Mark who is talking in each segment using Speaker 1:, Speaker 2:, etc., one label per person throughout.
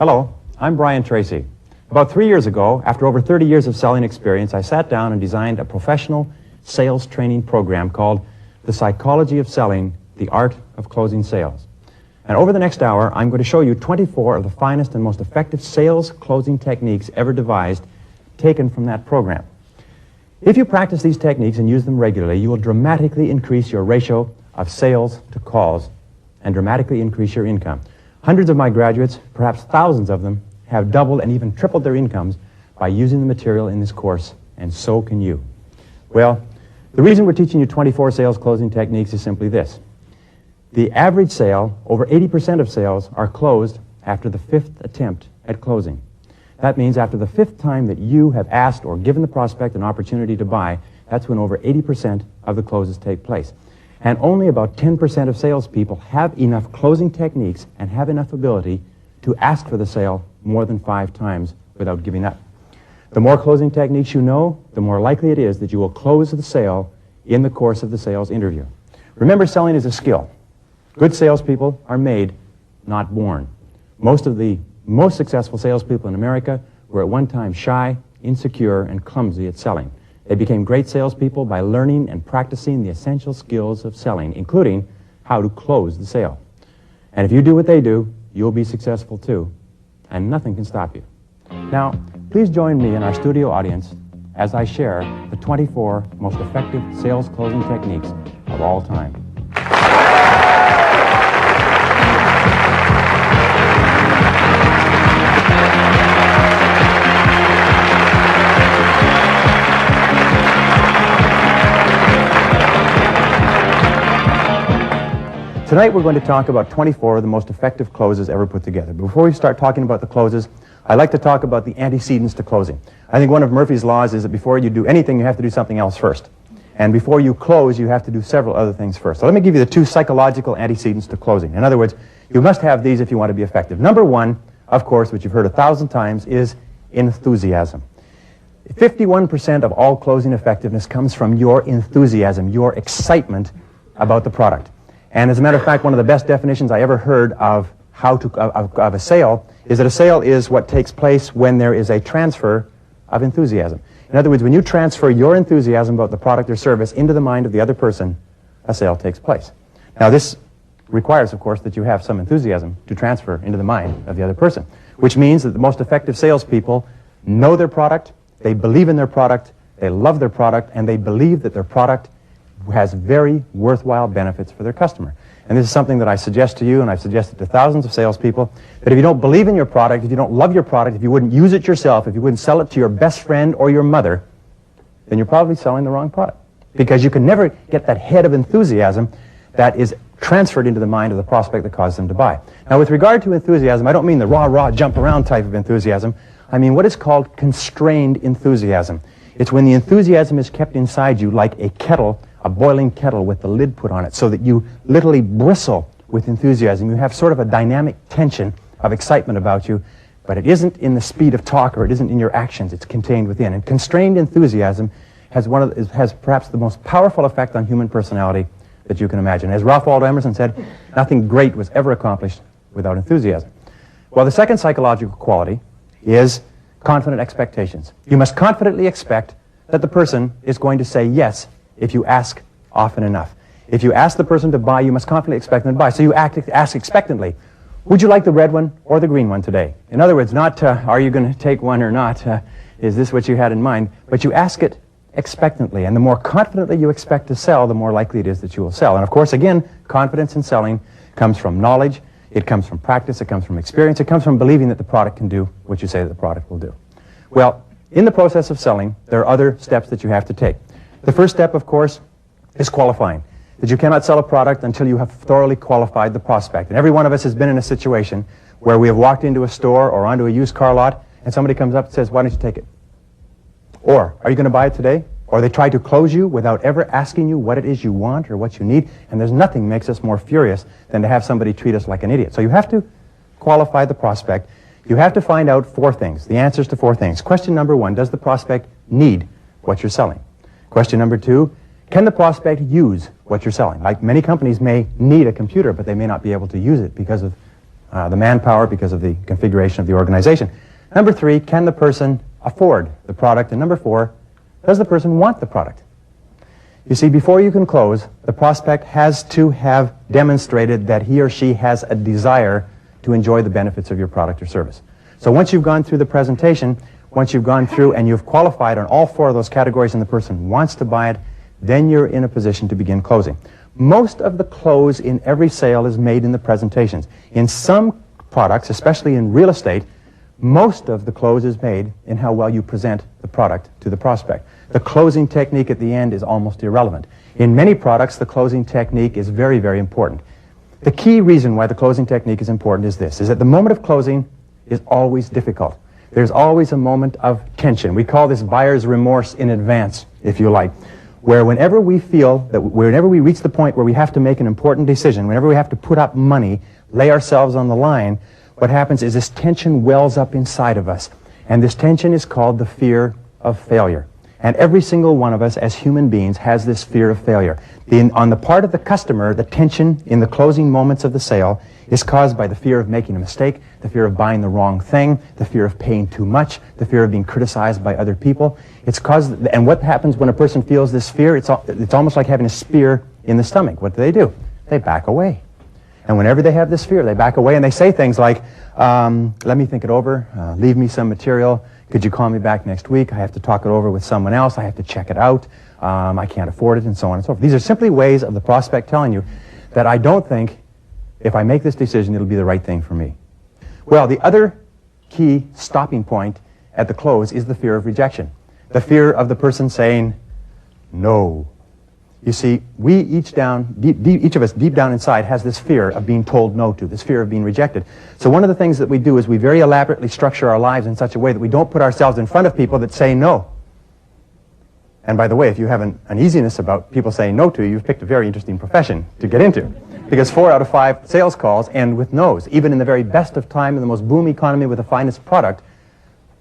Speaker 1: Hello, I'm Brian Tracy. About 3 years ago, after over 30 years of selling experience, I sat down and designed a professional sales training program called The Psychology of Selling, the Art of Closing Sales. And over the next hour, I'm going to show you 24 of the finest and most effective sales closing techniques ever devised, taken from that program. If you practice these techniques and use them regularly, you will dramatically increase your ratio of sales to calls and dramatically increase your income. Hundreds of my graduates, perhaps thousands of them, have doubled and even tripled their incomes by using the material in this course, and so can you. Well, the reason we're teaching you 24 sales closing techniques is simply this. The average sale, over 80% of sales, are closed after the 5th attempt at closing. That means after the 5th time that you have asked or given the prospect an opportunity to buy, that's when over 80% of the closes take place. And only about 10% of salespeople have enough closing techniques and have enough ability to ask for the sale more than 5 times without giving up. The more closing techniques you know, the more likely it is that you will close the sale in the course of the sales interview. Remember, selling is a skill. Good salespeople are made, not born. Most of the most successful salespeople in America were at one time shy, insecure, and clumsy at selling. They became great salespeople by learning and practicing the essential skills of selling, including how to close the sale. And if you do what they do, you'll be successful too, and nothing can stop you. Now, please join me in our studio audience as I share the 24 most effective sales closing techniques of all time. Tonight we're going to talk about 24 of the most effective closes ever put together. But before we start talking about the closes, I'd like to talk about the antecedents to closing. I think one of Murphy's laws is that before you do anything, you have to do something else first. And before you close, you have to do several other things first. So let me give you the 2 psychological antecedents to closing. In other words, you must have these if you want to be effective. Number 1, of course, which you've heard 1,000 times, is enthusiasm. 51% of all closing effectiveness comes from your enthusiasm, your excitement about the product. And as a matter of fact, one of the best definitions I ever heard of a sale is that a sale is what takes place when there is a transfer of enthusiasm. In other words, when you transfer your enthusiasm about the product or service into the mind of the other person, a sale takes place. Now, this requires, of course, that you have some enthusiasm to transfer into the mind of the other person, which means that the most effective salespeople know their product, they believe in their product, they love their product, and they believe that their product has very worthwhile benefits for their customer. And this is something that I suggest to you, and I've suggested to thousands of salespeople, that if you don't believe in your product, if you don't love your product, if you wouldn't use it yourself, if you wouldn't sell it to your best friend or your mother, then you're probably selling the wrong product. Because you can never get that head of enthusiasm that is transferred into the mind of the prospect that causes them to buy. Now, with regard to enthusiasm, I don't mean the rah-rah, jump-around type of enthusiasm. I mean what is called constrained enthusiasm. It's when the enthusiasm is kept inside you like a kettle, a boiling kettle with the lid put on it, so that you literally bristle with enthusiasm. You have sort of a dynamic tension of excitement about you, but it isn't in the speed of talk or it isn't in your actions. It's contained within. And constrained enthusiasm has perhaps the most powerful effect on human personality that you can imagine. As Ralph Waldo Emerson said, nothing great was ever accomplished without enthusiasm. Well, the second psychological quality is confident expectations. You must confidently expect that the person is going to say yes if you ask often enough. If you ask the person to buy, you must confidently expect them to buy. So you ask expectantly, would you like the red one or the green one today? In other words, not are you going to take one or not, is this what you had in mind, but you ask it expectantly. And the more confidently you expect to sell, the more likely it is that you will sell. And of course, again, confidence in selling comes from knowledge, it comes from practice, it comes from experience, it comes from believing that the product can do what you say that the product will do. Well, in the process of selling, there are other steps that you have to take. The first step, of course, is qualifying. That you cannot sell a product until you have thoroughly qualified the prospect. And every one of us has been in a situation where we have walked into a store or onto a used car lot and somebody comes up and says, why don't you take it? Or, are you going to buy it today? Or they try to close you without ever asking you what it is you want or what you need. And there's nothing makes us more furious than to have somebody treat us like an idiot. So you have to qualify the prospect. You have to find out 4 things, the answers to 4 things. Question number 1, does the prospect need what you're selling? Question number 2, can the prospect use what you're selling? Like many companies may need a computer, but they may not be able to use it because of the manpower, because of the configuration of the organization. Number 3, can the person afford the product? And number 4, does the person want the product? You see, before you can close, the prospect has to have demonstrated that he or she has a desire to enjoy the benefits of your product or service. So once you've gone through the presentation, once you've gone through and you've qualified on all 4 of those categories and the person wants to buy it, then you're in a position to begin closing. Most of the close in every sale is made in the presentations. In some products, especially in real estate, most of the close is made in how well you present the product to the prospect. The closing technique at the end is almost irrelevant. In many products, the closing technique is very, very important. The key reason why the closing technique is important is this, is that the moment of closing is always difficult. There's always a moment of tension. We call this buyer's remorse in advance, if you like, where whenever we feel that whenever we reach the point where we have to make an important decision, whenever we have to put up money, lay ourselves on the line, what happens is this tension wells up inside of us. And this tension is called the fear of failure. And every single one of us as human beings has this fear of failure. On the part of the customer, the tension in the closing moments of the sale is caused by the fear of making a mistake, the fear of buying the wrong thing, the fear of paying too much, the fear of being criticized by other people. And what happens when a person feels this fear? It's almost like having a spear in the stomach. What do? They back away. And whenever they have this fear, they back away and they say things like, let me think it over, leave me some material, could you call me back next week? I have to talk it over with someone else, I have to check it out, I can't afford it, and so on and so forth. These are simply ways of the prospect telling you that I don't think if I make this decision it'll be the right thing for me. Well, the other key stopping point at the close is the fear of rejection. The fear of the person saying no. You see, each of us deep down inside has this fear of being told no to, this fear of being rejected. So one of the things that we do is we very elaborately structure our lives in such a way that we don't put ourselves in front of people that say no. And by the way, if you have an uneasiness about people saying no to you, you've picked a very interesting profession to get into. Because 4 out of 5 sales calls end with no's. Even in the very best of time, in the most boom economy with the finest product,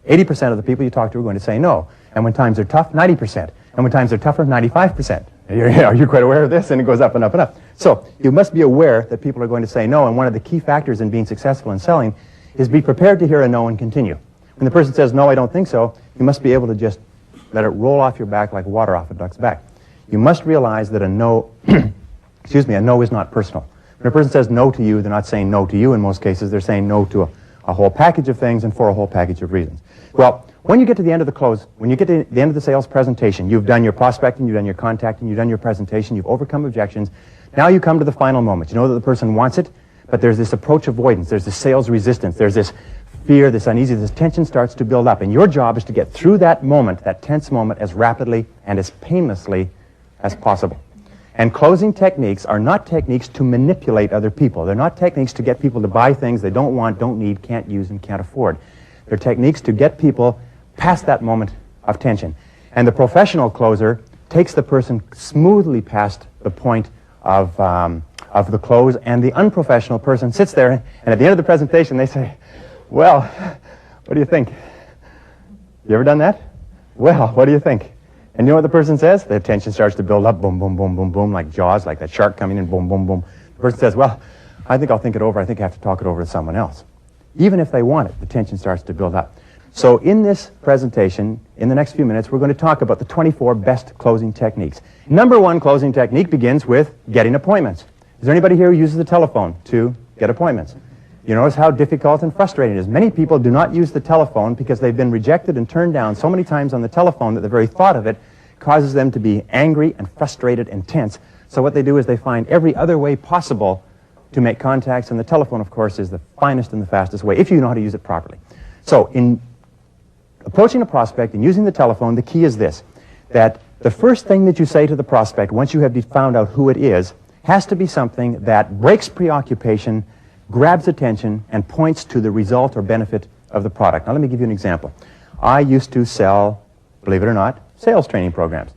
Speaker 1: 80% of the people you talk to are going to say no. And when times are tough, 90%. And when times are tougher, 95%. Are you quite aware of this? And it goes up and up and up. So you must be aware that people are going to say no, and one of the key factors in being successful in selling is be prepared to hear a no and continue. When the person says, no, I don't think so, you must be able to just let it roll off your back like water off a duck's back. You must realize that a no, a no is not personal. When a person says no to you, they're not saying no to you in most cases, they're saying no to a whole package of things and for a whole package of reasons. Well, when you get to the end of the close, when you get to the end of the sales presentation, you've done your prospecting, you've done your contacting, you've done your presentation, you've overcome objections. Now you come to the final moment. You know that the person wants it, but there's this approach avoidance, there's this sales resistance, there's this fear, this uneasiness, this tension starts to build up. And your job is to get through that moment, that tense moment, as rapidly and as painlessly as possible. And closing techniques are not techniques to manipulate other people. They're not techniques to get people to buy things they don't want, don't need, can't use, and can't afford. They're techniques to get people past that moment of tension. And the professional closer takes the person smoothly past the point of the close, and the unprofessional person sits there, and at the end of the presentation they say, well, what do you think? You ever done that? Well, what do you think? And you know what the person says? The tension starts to build up, boom, boom, boom, boom, boom, like Jaws, like that shark coming in, boom, boom, boom. The person says, well, I think I'll think it over. I think I have to talk it over with someone else. Even if they want it, the tension starts to build up. So in this presentation, in the next few minutes, we're going to talk about the 24 best closing techniques. Number 1 closing technique begins with getting appointments. Is there anybody here who uses the telephone to get appointments? You notice how difficult and frustrating it is. Many people do not use the telephone because they've been rejected and turned down so many times on the telephone that the very thought of it causes them to be angry and frustrated and tense. So what they do is they find every other way possible to make contacts, and the telephone, of course, is the finest and the fastest way, if you know how to use it properly. So in approaching a prospect and using the telephone, the key is this, that the first thing that you say to the prospect, once you have found out who it is, has to be something that breaks preoccupation, grabs attention, and points to the result or benefit of the product. Now let me give you an example. I used to sell, believe it or not, sales training programs.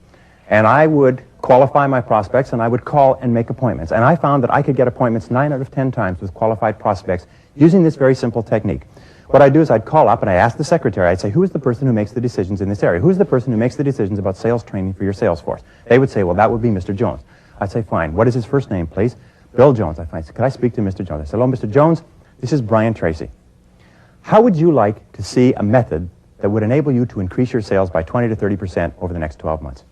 Speaker 1: And I would qualify my prospects, and I would call and make appointments. And I found that I could get appointments 9 out of 10 times with qualified prospects using this very simple technique. What I'd do is I'd call up and I'd ask the secretary, I'd say, who is the person who makes the decisions in this area? Who's the person who makes the decisions about sales training for your sales force? They would say, well, that would be Mr. Jones. I'd say, fine. What is his first name, please? Bill Jones. I'd say, could I speak to Mr. Jones? I said, hello, Mr. Jones. This is Brian Tracy. How would you like to see a method that would enable you to increase your sales by 20 to 30% over the next 12 months?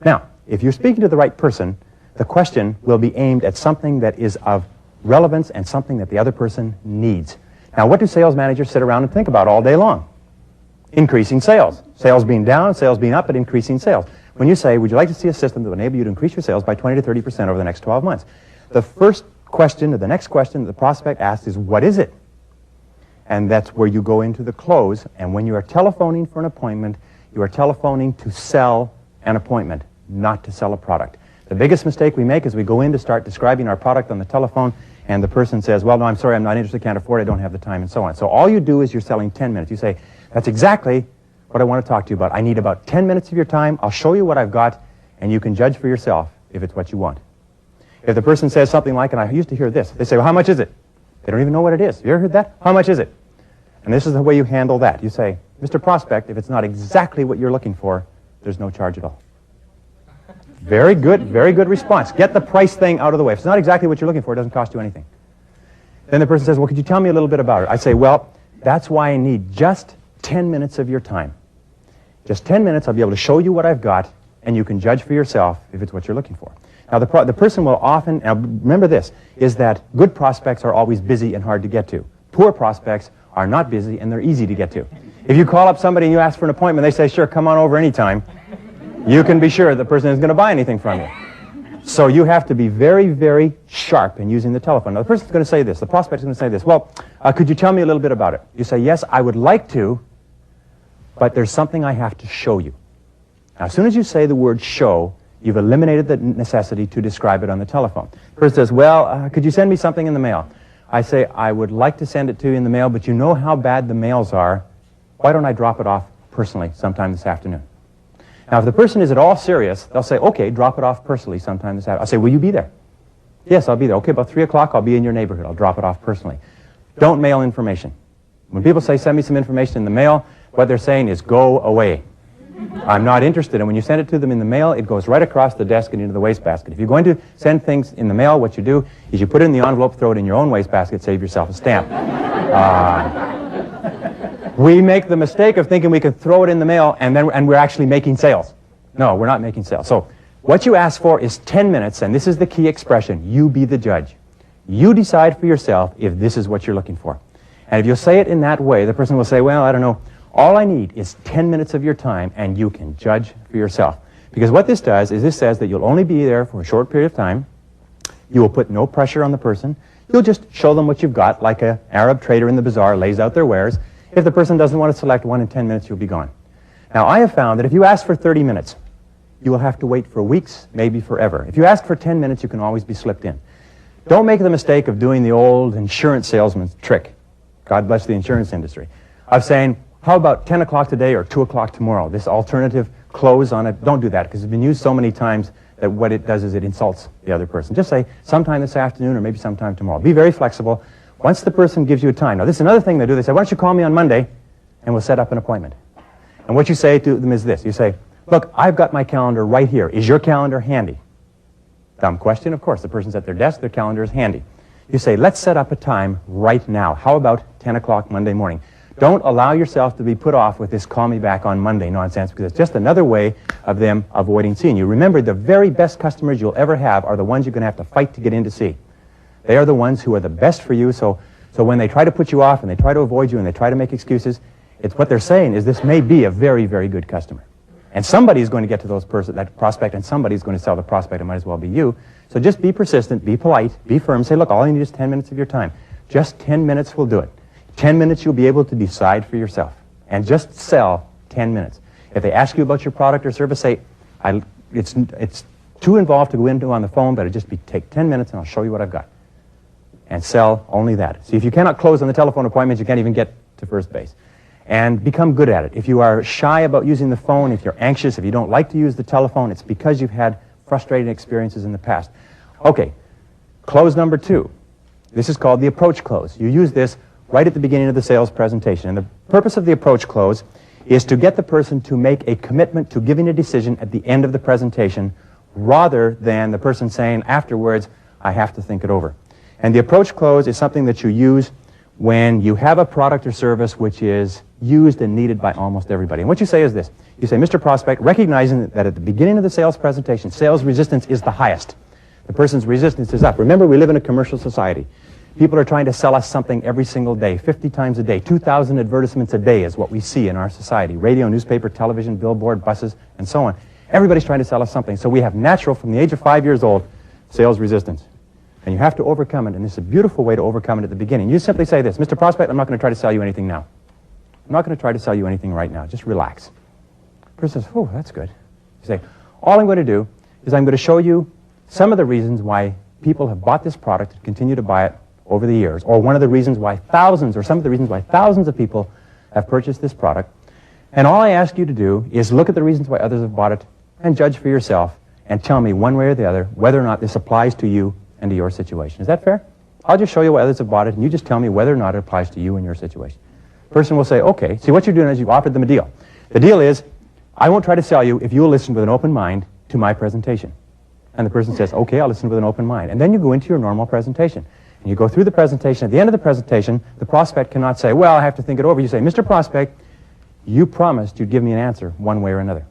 Speaker 1: Now, if you're speaking to the right person, the question will be aimed at something that is of relevance and something that the other person needs. Now, what do sales managers sit around and think about all day long? Increasing sales. Sales being down, sales being up, but increasing sales. When you say, would you like to see a system that will enable you to increase your sales by 20 to 30% over the next 12 months? The first question, or the next question that the prospect asks is, what is it? And that's where you go into the close. And when you are telephoning for an appointment, you are telephoning to sell an appointment, not to sell a product. The biggest mistake we make is we go in to start describing our product on the telephone, and the person says, well, no, I'm sorry, I'm not interested, can't afford it, I don't have the time, and so on. So all you do is you're selling 10 minutes. You say, that's exactly what I want to talk to you about. I need about 10 minutes of your time. I'll show you what I've got, and you can judge for yourself if it's what you want. If the person says something like, and I used to hear this, they say, well, how much is it? They don't even know what it is. You ever heard that? How much is it? And this is the way you handle that. You say, Mr. Prospect, if it's not exactly what you're looking for, there's no charge at all. Very good response. Get the price thing out of the way. If it's not exactly what you're looking for, it doesn't cost you anything. Then the person says, well, could you tell me a little bit about it? I say, well, that's why I need just 10 minutes of your time. Just 10 minutes, I'll be able to show you what I've got, and you can judge for yourself if it's what you're looking for. Now, the person will often, now remember this, is that good prospects are always busy and hard to get to. Poor prospects are not busy, and they're easy to get to. If you call up somebody and you ask for an appointment, they say, sure, come on over anytime. You can be sure the person isn't going to buy anything from you. So you have to be very sharp in using the telephone. Now, the person's going to say this. The prospect's going to say this. Well, could you tell me a little bit about it? You say, yes, I would like to, but there's something I have to show you. Now, as soon as you say the word show, you've eliminated the necessity to describe it on the telephone. The person says, well, could you send me something in the mail? I say, I would like to send it to you in the mail, but you know how bad the mails are. Why don't I drop it off personally sometime this afternoon? Now, if the person is at all serious, they'll say, okay, drop it off personally sometime this afternoon. I'll say, will you be there? Yes, I'll be there. Okay, about 3 o'clock, I'll be in your neighborhood. I'll drop it off personally. Don't mail information. When people say, send me some information in the mail, what they're saying is, go away. I'm not interested. And when you send it to them in the mail, it goes right across the desk and into the wastebasket. If you're going to send things in the mail, what you do is you put it in the envelope, throw it in your own wastebasket, save yourself a stamp. We make the mistake of thinking we can throw it in the mail and we're actually making sales. No, we're not making sales. So what you ask for is 10 minutes, and this is the key expression. You be the judge. You decide for yourself if this is what you're looking for. And if you say it in that way, the person will say, well, I don't know. All I need is 10 minutes of your time, and you can judge for yourself. Because what this does is this says that you'll only be there for a short period of time. You will put no pressure on the person. You'll just show them what you've got, like an Arab trader in the bazaar lays out their wares. If the person doesn't want to select one in 10 minutes, you'll be gone. Now, I have found that if you ask for 30 minutes, you will have to wait for weeks, maybe forever. If you ask for 10 minutes, you can always be slipped in. Don't make the mistake of doing the old insurance salesman's trick. God bless the insurance industry. Of saying, how about 10 o'clock today or 2 o'clock tomorrow? This alternative close on it. Don't do that, because it's been used so many times that what it does is it insults the other person. Just say, sometime this afternoon or maybe sometime tomorrow. Be very flexible. Once the person gives you a time. Now, this is another thing they do. They say, why don't you call me on Monday and we'll set up an appointment. And what you say to them is this. You say, look, I've got my calendar right here. Is your calendar handy? Dumb question, of course. The person's at their desk. Their calendar is handy. You say, let's set up a time right now. How about 10 o'clock Monday morning? Don't allow yourself to be put off with this call me back on Monday nonsense, because it's just another way of them avoiding seeing you. Remember, the very best customers you'll ever have are the ones you're going to have to fight to get in to see. They are the ones who are the best for you, so when they try to put you off and they try to avoid you and they try to make excuses, it's what they're saying is this may be a very good customer. And somebody is going to get to that prospect, and somebody is going to sell the prospect. It might as well be you. So just be persistent, be polite, be firm. Say, look, all I need is 10 minutes of your time. Just 10 minutes will do it. 10 minutes you'll be able to decide for yourself. And just sell 10 minutes. If they ask you about your product or service, say, it's too involved to go into on the phone, but take 10 minutes and I'll show you what I've got. And sell only that. See, if you cannot close on the telephone appointments, you can't even get to first base. And become good at it. If you are shy about using the phone, if you're anxious, if you don't like to use the telephone, it's because you've had frustrating experiences in the past. Okay, close number 2. This is called the approach close. You use this right at the beginning of the sales presentation. And the purpose of the approach close is to get the person to make a commitment to giving a decision at the end of the presentation, rather than the person saying afterwards, I have to think it over. And the approach close is something that you use when you have a product or service which is used and needed by almost everybody. And what you say is this. You say, Mr. Prospect, recognizing that at the beginning of the sales presentation, sales resistance is the highest. The person's resistance is up. Remember, we live in a commercial society. People are trying to sell us something every single day, 50 times a day. 2,000 advertisements a day is what we see in our society. Radio, newspaper, television, billboard, buses, and so on. Everybody's trying to sell us something. So we have natural, from the age of 5 years old, sales resistance. And you have to overcome it, and it's a beautiful way to overcome it at the beginning. You simply say this, Mr. Prospect, I'm not going to try to sell you anything now. I'm not going to try to sell you anything right now. Just relax. The person says, oh, that's good. You say, all I'm going to do is I'm going to show you some of the reasons why people have bought this product and continue to buy it over the years, or one of the reasons why thousands, or some of the reasons why thousands of people have purchased this product. And all I ask you to do is look at the reasons why others have bought it and judge for yourself and tell me one way or the other whether or not this applies to you and to your situation. Is that fair? I'll just show you why others have bought it, and you just tell me whether or not it applies to you and your situation. The person will say, okay. See, what you're doing is you've offered them a deal. The deal is, I won't try to sell you if you'll listen with an open mind to my presentation. And the person says, okay, I'll listen with an open mind. And then you go into your normal presentation. And you go through the presentation. At the end of the presentation, the prospect cannot say, well, I have to think it over. You say, Mr. Prospect, you promised you'd give me an answer one way or another.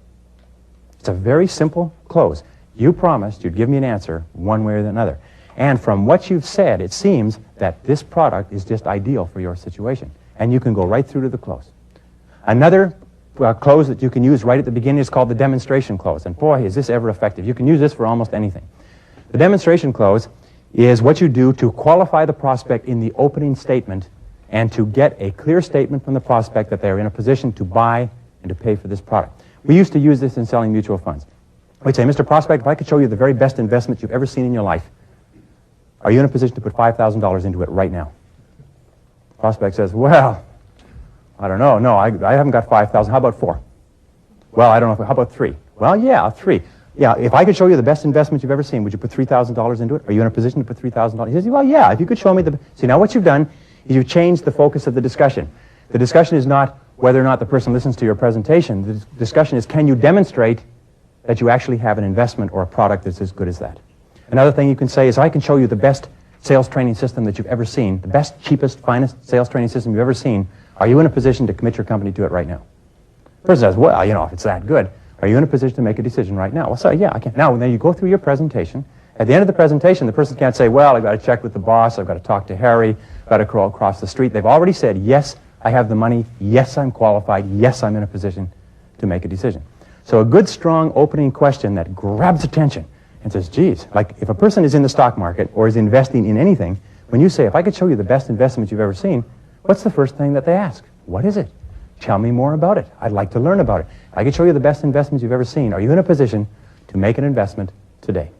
Speaker 1: It's a very simple close. You promised you'd give me an answer one way or another. And from what you've said, it seems that this product is just ideal for your situation. And you can go right through to the close. Another close that you can use right at the beginning is called the demonstration close. And boy, is this ever effective. You can use this for almost anything. The demonstration close is what you do to qualify the prospect in the opening statement and to get a clear statement from the prospect that they're in a position to buy and to pay for this product. We used to use this in selling mutual funds. We'd say, Mr. Prospect, if I could show you the very best investment you've ever seen in your life, are you in a position to put $5,000 into it right now? The prospect says, well, I don't know. No, I haven't got 5,000. How about 4? Well, I don't know. How about 3? Well, yeah, 3. Yeah, if I could show you the best investment you've ever seen, would you put $3,000 into it? Are you in a position to put $3,000? He says, well, yeah, if you could show me the... See, now what you've done is you've changed the focus of the discussion. The discussion is not whether or not the person listens to your presentation. The discussion is, can you demonstrate that you actually have an investment or a product that's as good as that? Another thing you can say is, I can show you the best sales training system that you've ever seen, the best, cheapest, finest sales training system you've ever seen. Are you in a position to commit your company to it right now? The person says, well, you know, if it's that good, are you in a position to make a decision right now? Well, so yeah, I can. Now, then you go through your presentation. At the end of the presentation, the person can't say, well, I've got to check with the boss, I've got to talk to Harry, I've got to crawl across the street. They've already said, yes, I have the money, yes, I'm qualified, yes, I'm in a position to make a decision. So a good, strong opening question that grabs attention and says, geez, like if a person is in the stock market or is investing in anything, when you say, if I could show you the best investment you've ever seen, what's the first thing that they ask? What is it? Tell me more about it. I'd like to learn about it. If I could show you the best investments you've ever seen, are you in a position to make an investment today?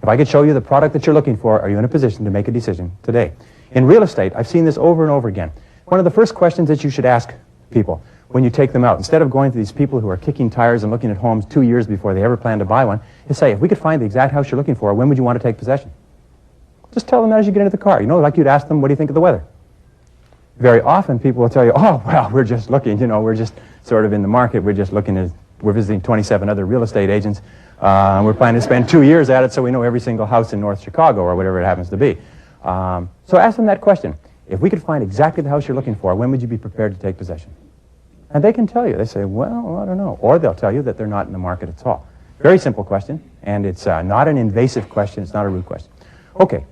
Speaker 1: If I could show you the product that you're looking for, are you in a position to make a decision today? In real estate, I've seen this over and over again. One of the first questions that you should ask people when you take them out, instead of going to these people who are kicking tires and looking at homes 2 years before they ever plan to buy one, is say, if we could find the exact house you're looking for, when would you want to take possession? Just tell them that as you get into the car. You know, like you'd ask them, what do you think of the weather? Very often people will tell you, oh, well, we're just looking, you know, we're just sort of in the market, we're just looking at, we're visiting 27 other real estate agents, and we're planning to spend 2 years at it so we know every single house in North Chicago or whatever it happens to be. So ask them that question. If we could find exactly the house you're looking for, when would you be prepared to take possession? And they can tell you. They say, well, I don't know. Or they'll tell you that they're not in the market at all. Very simple question, and it's not an invasive question. It's not a rude question. Okay,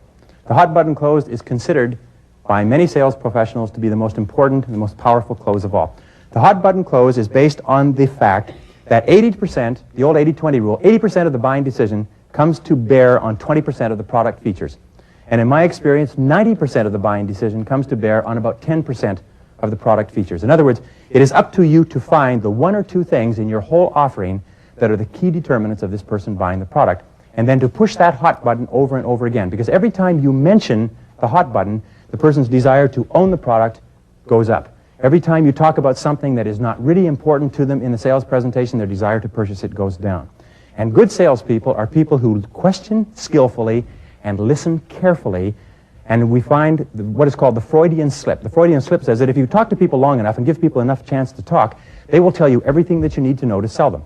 Speaker 1: the hot button close is considered by many sales professionals to be the most important and the most powerful close of all. The hot button close is based on the fact that 80%, the old 80-20 rule, 80% of the buying decision comes to bear on 20% of the product features. And in my experience, 90% of the buying decision comes to bear on about 10% of the product features. In other words, it is up to you to find the 1 or 2 things in your whole offering that are the key determinants of this person buying the product, and then to push that hot button over and over again. Because every time you mention the hot button, the person's desire to own the product goes up. Every time you talk about something that is not really important to them in the sales presentation, their desire to purchase it goes down. And good salespeople are people who question skillfully and listen carefully, and we find what is called the Freudian slip. The Freudian slip says that if you talk to people long enough and give people enough chance to talk, they will tell you everything that you need to know to sell them.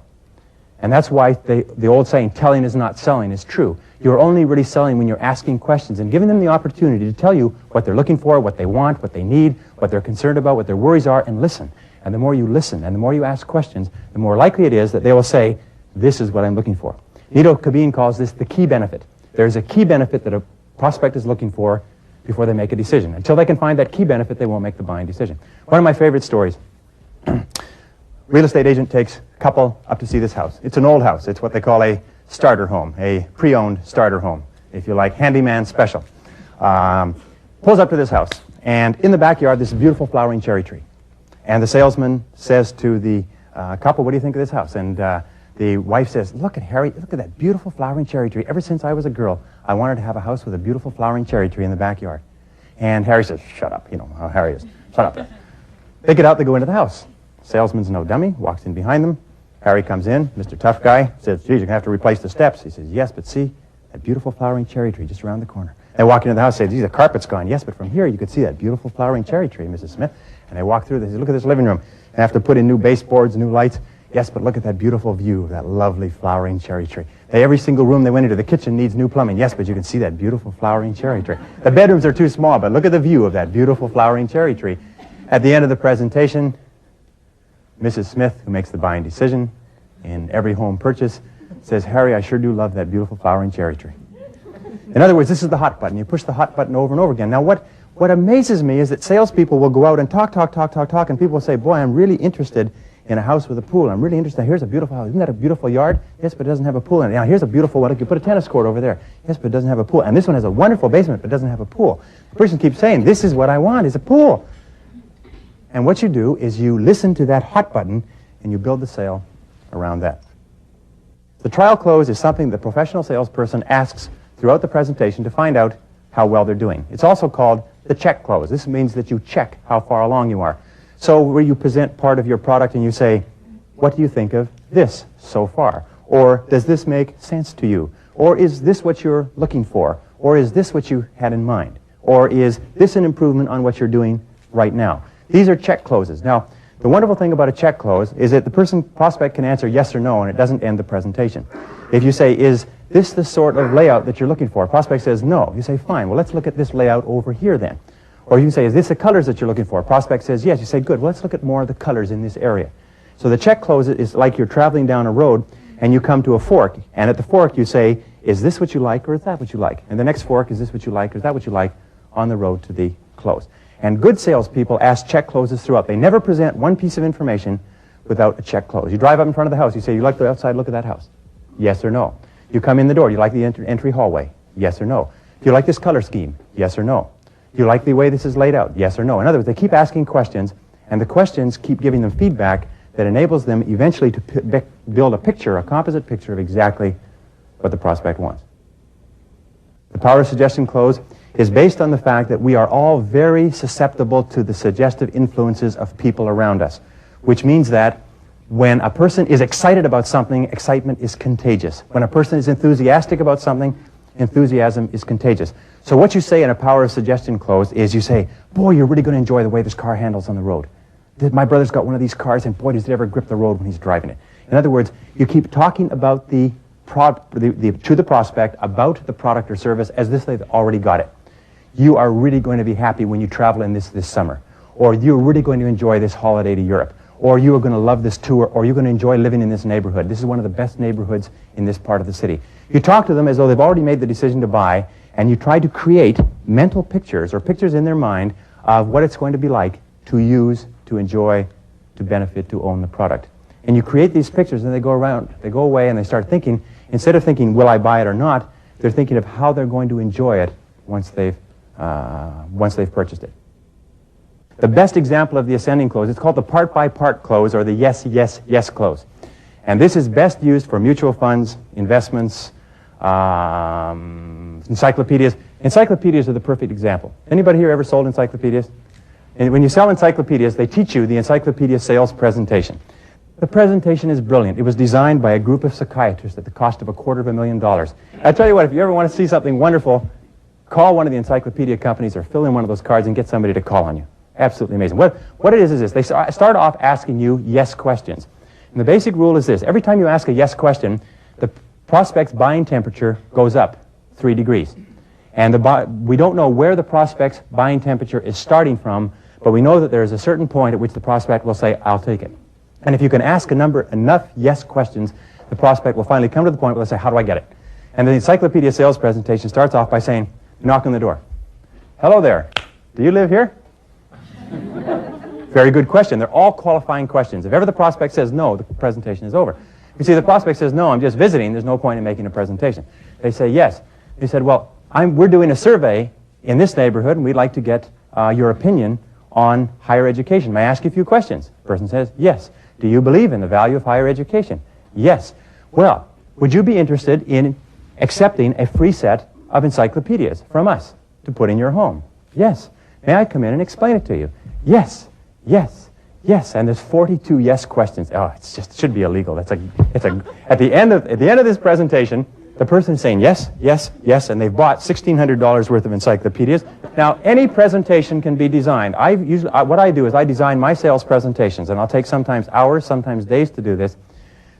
Speaker 1: And that's why the old saying, telling is not selling, is true. You're only really selling when you're asking questions and giving them the opportunity to tell you what they're looking for, what they want, what they need, what they're concerned about, what their worries are, and listen. And the more you listen and the more you ask questions, the more likely it is that they will say, this is what I'm looking for. Nito Kabin calls this the key benefit. There's a key benefit that a prospect is looking for before they make a decision. Until they can find that key benefit, they won't make the buying decision. One of my favorite stories. Real estate agent takes a couple up to see this house. It's an old house. It's what they call a starter home, a pre-owned starter home, if you like, handyman special. Pulls up to this house, and in the backyard, there's a beautiful flowering cherry tree. And the salesman says to the couple, what do you think of this house? And the wife says, look at Harry, look at that beautiful flowering cherry tree. Ever since I was a girl, I wanted to have a house with a beautiful flowering cherry tree in the backyard. And Harry says, shut up, you know how Harry is. Shut up. They get out, they go into the house. Salesman's no dummy, walks in behind them. Harry comes in, Mr. Tough Guy, says, geez, you're going to have to replace the steps. He says, yes, but see, that beautiful flowering cherry tree just around the corner. They walk into the house, say, geez, the carpet's gone. Yes, but from here you could see that beautiful flowering cherry tree, Mrs. Smith. And they walk through, they say, look at this living room. They have to put in new baseboards, new lights. Yes, but look at that beautiful view of that lovely flowering cherry tree. Every single room they went into, the kitchen needs new plumbing. Yes, but you can see that beautiful flowering cherry tree. The bedrooms are too small, but look at the view of that beautiful flowering cherry tree. At the end of the presentation, Mrs. Smith, who makes the buying decision in every home purchase, says, Harry, I sure do love that beautiful flowering cherry tree. In other words, this is the hot button. You push the hot button over and over again. Now, what amazes me is that salespeople will go out and talk, and people will say, boy, I'm really interested in a house with a pool. I'm really interested. Here's a beautiful house. Isn't that a beautiful yard? Yes, but it doesn't have a pool in it. Now, here's a beautiful one. You can put a tennis court over there. Yes, but it doesn't have a pool. And this one has a wonderful basement, but it doesn't have a pool. The person keeps saying, this is what I want, is a pool. And what you do is you listen to that hot button, and you build the sale around that. The trial close is something the professional salesperson asks throughout the presentation to find out how well they're doing. It's also called the check close. This means that you check how far along you are. So where you present part of your product and you say, what do you think of this so far? Or does this make sense to you? Or is this what you're looking for? Or is this what you had in mind? Or is this an improvement on what you're doing right now? These are check closes. Now, the wonderful thing about a check close is that the prospect can answer yes or no, and it doesn't end the presentation. If you say, is this the sort of layout that you're looking for? Prospect says no. You say, fine, well, let's look at this layout over here then. Or you can say, is this the colors that you're looking for? Prospect says yes. You say, good, well, let's look at more of the colors in this area. So the check close is like you're traveling down a road and you come to a fork, and at the fork you say, is this what you like or is that what you like? And the next fork, is this what you like or is that what you like, on the road to the close. And good salespeople ask check closes throughout. They never present one piece of information without a check close. You drive up in front of the house, you say, you like the outside look of that house? Yes or no. You come in the door, you like the entry hallway? Yes or no. Do you like this color scheme? Yes or no. Do you like the way this is laid out? Yes or no. In other words, they keep asking questions, and the questions keep giving them feedback that enables them eventually to build a picture, a composite picture of exactly what the prospect wants. The power of suggestion close is based on the fact that we are all very susceptible to the suggestive influences of people around us, which means that when a person is excited about something, excitement is contagious. When a person is enthusiastic about something, enthusiasm is contagious. So what you say in a power of suggestion close is you say, boy, you're really going to enjoy the way this car handles on the road. My brother's got one of these cars, and boy, does it ever grip the road when he's driving it. In other words, you keep talking about to the prospect about the product or service as if they've already got it. You are really going to be happy when you travel in this summer. Or you're really going to enjoy this holiday to Europe. Or you are going to love this tour. Or you're going to enjoy living in this neighborhood. This is one of the best neighborhoods in this part of the city. You talk to them as though they've already made the decision to buy, and you try to create mental pictures or pictures in their mind of what it's going to be like to use, to enjoy, to benefit, to own the product. And you create these pictures, and they go away, and they start thinking, instead of thinking, will I buy it or not, they're thinking of how they're going to enjoy it once they've purchased it. The best example of the ascending close, it's called the part-by-part close, or the yes, yes, yes close. And this is best used for mutual funds, investments, encyclopedias. Encyclopedias are the perfect example. Anybody here ever sold encyclopedias? And when you sell encyclopedias, they teach you the encyclopedia sales presentation. The presentation is brilliant. It was designed by a group of psychiatrists at the cost of $250,000. I tell you what, if you ever want to see something wonderful, call one of the encyclopedia companies or fill in one of those cards and get somebody to call on you. Absolutely amazing. What it is this. They start off asking you yes questions. And the basic rule is this. Every time you ask a yes question, the prospect's buying temperature goes up 3 degrees. And we don't know where the prospect's buying temperature is starting from, but we know that there is a certain point at which the prospect will say, I'll take it. And if you can ask enough yes questions, the prospect will finally come to the point where they'll say, how do I get it? And the encyclopedia sales presentation starts off by saying, knock on the door. Hello there. Do you live here? Very good question. They're all qualifying questions. If ever the prospect says no, the presentation is over. If you see the prospect says, no, I'm just visiting, there's no point in making a presentation. They say yes. They said, well, we're doing a survey in this neighborhood, and we'd like to get your opinion on higher education. May I ask you a few questions? The person says, yes. Do you believe in the value of higher education? Yes. Well, would you be interested in accepting a free set of encyclopedias from us to put in your home? Yes. May I come in and explain it to you? Yes. Yes. Yes. And there's 42 yes questions. Oh, it should be illegal. At the end of this presentation, the person is saying yes, yes, yes, and they've bought $1,600 worth of encyclopedias. Now, any presentation can be designed. What I do is I design my sales presentations, and I'll take sometimes hours, sometimes days to do this,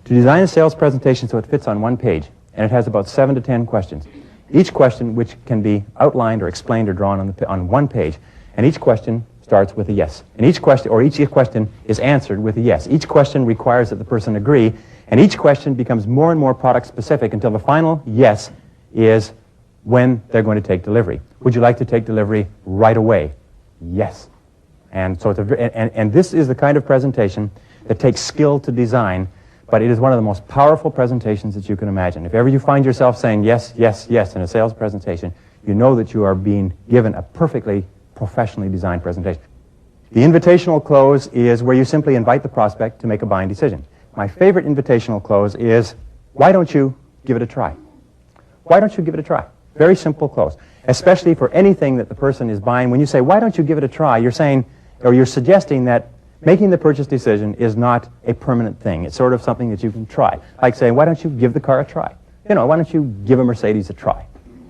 Speaker 1: to design a sales presentation so it fits on one page, and it has about 7 to 10 questions. Each question which can be outlined or explained or drawn on one page, and each question starts with a yes. And each question is answered with a yes. Each question requires that the person agree, and each question becomes more and more product specific until the final yes is when they're going to take delivery. Would you like to take delivery right away? Yes. And so and this is the kind of presentation that takes skill to design, but it is one of the most powerful presentations that you can imagine. If ever you find yourself saying yes, yes, yes in a sales presentation, you know that you are being given a perfectly professionally designed presentation. The invitational close is where you simply invite the prospect to make a buying decision. My favorite invitational close is, why don't you give it a try? Why don't you give it a try? Very simple close, especially for anything that the person is buying. When you say, why don't you give it a try, you're saying, or you're suggesting that making the purchase decision is not a permanent thing. It's sort of something that you can try. Like saying, why don't you give the car a try? Why don't you give a Mercedes a try?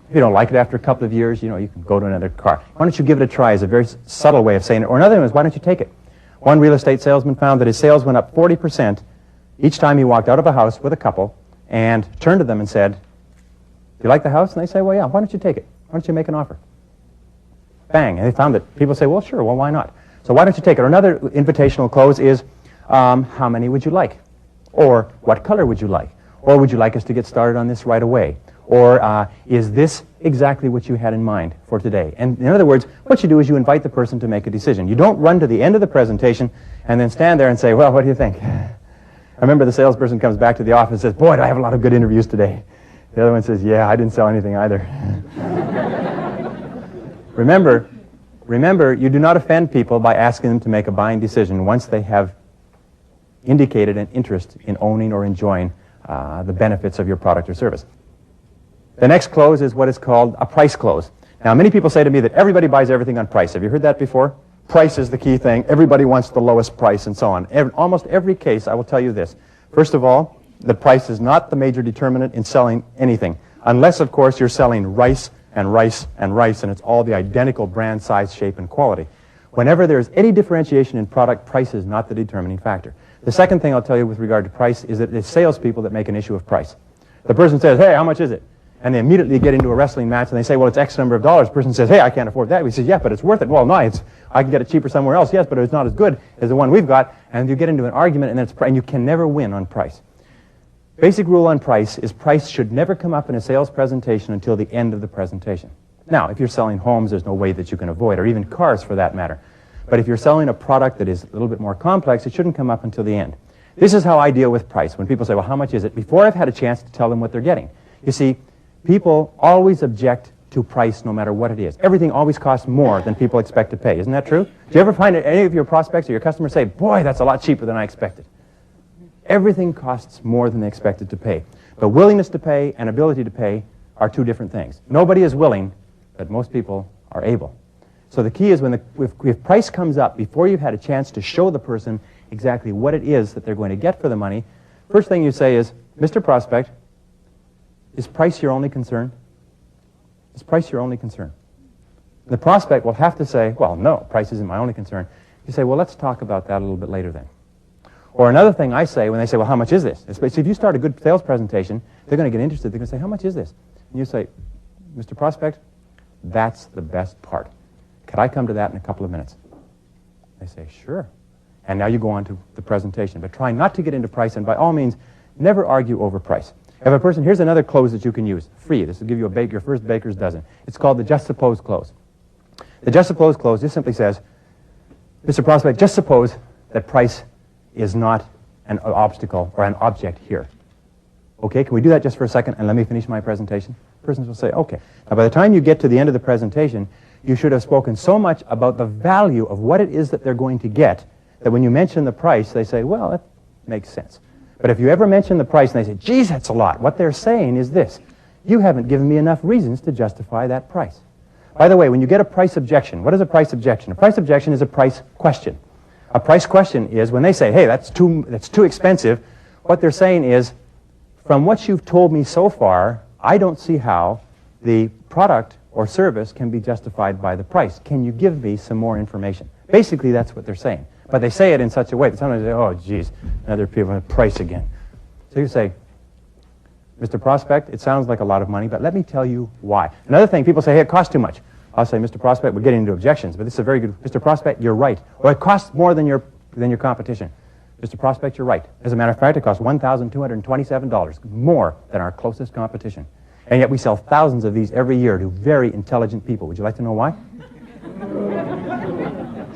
Speaker 1: If you don't like it after a couple of years, you can go to another car. Why don't you give it a try is a very subtle way of saying it. Or another one is, why don't you take it? One real estate salesman found that his sales went up 40% each time he walked out of a house with a couple and turned to them and said, do you like the house? And they say, well, yeah, why don't you take it? Why don't you make an offer? Bang. And they found that people say, well, sure, well, why not? So why don't you take it? Or another invitational close is, how many would you like? Or what color would you like? Or would you like us to get started on this right away? Or is this exactly what you had in mind for today? And in other words, what you do is you invite the person to make a decision. You don't run to the end of the presentation and then stand there and say, well, what do you think? I remember the salesperson comes back to the office and says, boy, do I have a lot of good interviews today. The other one says, yeah, I didn't sell anything either. Remember, you do not offend people by asking them to make a buying decision once they have indicated an interest in owning or enjoying the benefits of your product or service. The next close is what is called a price close. Now, many people say to me that everybody buys everything on price. Have you heard that before? Price is the key thing. Everybody wants the lowest price and so on. Almost every case, I will tell you this. First of all, the price is not the major determinant in selling anything. Unless, of course, you're selling rice and rice and rice, and it's all the identical brand, size, shape, and quality. Whenever there's any differentiation in product, price is not the determining factor. The second thing I'll tell you with regard to price is that it's salespeople that make an issue of price. The person says, hey, how much is it? And they immediately get into a wrestling match and they say, well, it's X number of dollars. The person says, hey, I can't afford that. We say, yeah, but it's worth it. Well, no, I can get it cheaper somewhere else. Yes, but it's not as good as the one we've got. And you get into an argument and you can never win on price. Basic rule on price is price should never come up in a sales presentation until the end of the presentation. Now, if you're selling homes, there's no way that you can avoid, or even cars for that matter. But if you're selling a product that is a little bit more complex, it shouldn't come up until the end. This is how I deal with price. When people say, well, how much is it? Before I've had a chance to tell them what they're getting. You see, people always object to price no matter what it is. Everything always costs more than people expect to pay. Isn't that true? Do you ever find any of your prospects or your customers say, boy, that's a lot cheaper than I expected? Everything costs more than they expected to pay. But willingness to pay and ability to pay are two different things. Nobody is willing, but most people are able. So the key is if price comes up before you've had a chance to show the person exactly what it is that they're going to get for the money, first thing you say is, Mr. Prospect, is price your only concern? Is price your only concern? The prospect will have to say, well, no, price isn't my only concern. You say, well, let's talk about that a little bit later then. Or another thing I say when they say, well, how much is this? Especially if you start a good sales presentation, they're going to get interested. They're going to say, how much is this? And you say, Mr. Prospect, that's the best part. Could I come to that in a couple of minutes? They say, sure. And now you go on to the presentation. But try not to get into price, and by all means, never argue over price. If a person, here's another close that you can use, free. This will give you your first baker's dozen. It's called the just suppose close. The just suppose close just simply says, Mr. Prospect, just suppose that price is not an obstacle or an object here. Okay, can we do that just for a second and let me finish my presentation? Persons will say, okay. Now, by the time you get to the end of the presentation, you should have spoken so much about the value of what it is that they're going to get that when you mention the price, they say, well, that makes sense. But if you ever mention the price and they say, geez, that's a lot, what they're saying is this: you haven't given me enough reasons to justify that price. By the way, when you get a price objection, what is a price objection? A price objection is a price question. A price question is when they say, hey, that's too expensive, what they're saying is, from what you've told me so far, I don't see how the product or service can be justified by the price. Can you give me some more information? Basically, that's what they're saying. But they say it in such a way that sometimes they say, oh, geez, another people price again. So you say, Mr. Prospect, it sounds like a lot of money, but let me tell you why. Another thing, people say, hey, it costs too much. I'll say, Mr. Prospect, we're getting into objections, but this is a very good, Mr. Prospect, you're right. Or it costs more than your competition. Mr. Prospect, you're right. As a matter of fact, it costs $1,227, more than our closest competition. And yet we sell thousands of these every year to very intelligent people. Would you like to know why?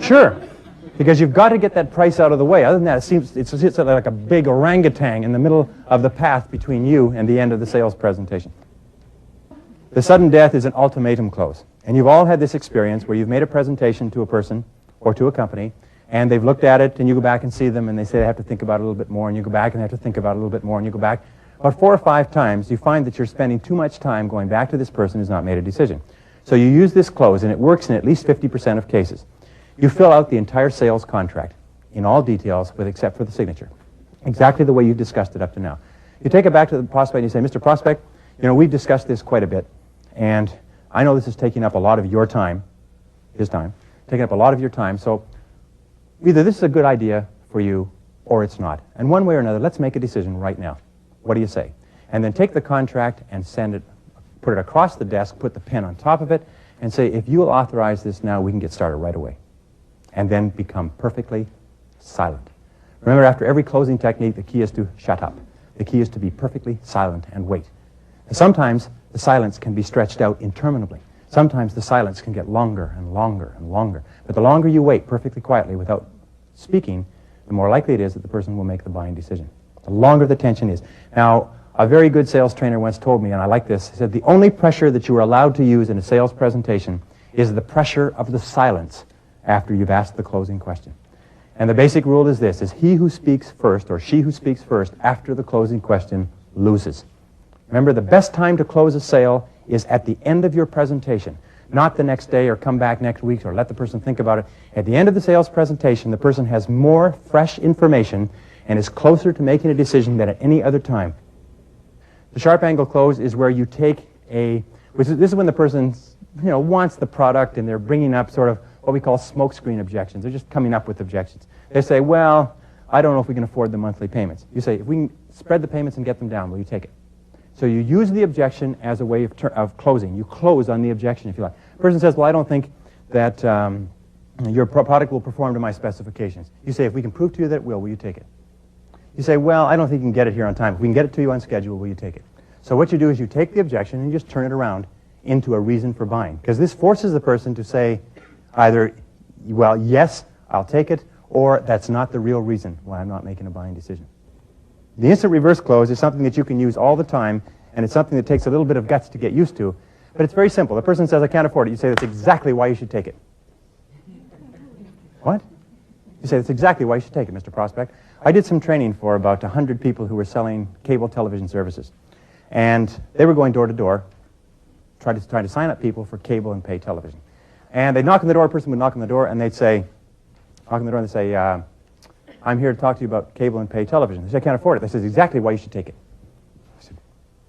Speaker 1: Sure. Because you've got to get that price out of the way. Other than that, it's like a big orangutan in the middle of the path between you and the end of the sales presentation. The sudden death is an ultimatum close. And you've all had this experience where you've made a presentation to a person or to a company, and they've looked at it, and you go back and see them, and they say they have to think about it a little bit more, and you go back and they have to think about it a little bit more, and you go back. About 4 or 5 times, you find that you're spending too much time going back to this person who's not made a decision. So you use this close, and it works in at least 50% of cases. You fill out the entire sales contract in all details except for the signature, exactly the way you've discussed it up to now. You take it back to the prospect and you say, Mr. Prospect, you know, we've discussed this quite a bit, and I know this is taking up a lot of your time, his time, taking up a lot of your time, so either this is a good idea for you or it's not. And one way or another, let's make a decision right now. What do you say? And then take the contract and send it, put it across the desk, put the pen on top of it, and say, if you'll authorize this now, we can get started right away. And then become perfectly silent. Remember, after every closing technique, the key is to shut up. The key is to be perfectly silent and wait. And sometimes the silence can be stretched out interminably. Sometimes the silence can get longer and longer and longer. But the longer you wait perfectly quietly without speaking, the more likely it is that the person will make the buying decision. The longer the tension is. Now, a very good sales trainer once told me, and I like this, he said, the only pressure that you are allowed to use in a sales presentation is the pressure of the silence after you've asked the closing question. And the basic rule is this, is he who speaks first or she who speaks first after the closing question loses. Remember, the best time to close a sale is at the end of your presentation, not the next day or come back next week or let the person think about it. At the end of the sales presentation, the person has more fresh information and is closer to making a decision than at any other time. The sharp angle close is where you take this is when the person wants the product and they're bringing up sort of what we call smokescreen objections. They're just coming up with objections. They say, well, I don't know if we can afford the monthly payments. You say, if we can spread the payments and get them down, will you take it? So you use the objection as a way of closing. You close on the objection, if you like. The person says, well, I don't think that your product will perform to my specifications. You say, if we can prove to you that it will you take it? You say, well, I don't think you can get it here on time. If we can get it to you on schedule, will you take it? So what you do is you take the objection and you just turn it around into a reason for buying. Because this forces the person to say either, well, yes, I'll take it, or that's not the real reason why I'm not making a buying decision. The instant reverse close is something that you can use all the time, and it's something that takes a little bit of guts to get used to, but it's very simple. The person says, I can't afford it. You say, that's exactly why you should take it. What? You say, that's exactly why you should take it, Mr. Prospect. I did some training for about 100 people who were selling cable television services, and they were going door to door, trying to sign up people for cable and pay television. And they'd knock on the door, a person would knock on the door, and they'd say, I'm here to talk to you about cable and pay television. They say, I can't afford it. They said, exactly why you should take it. I said,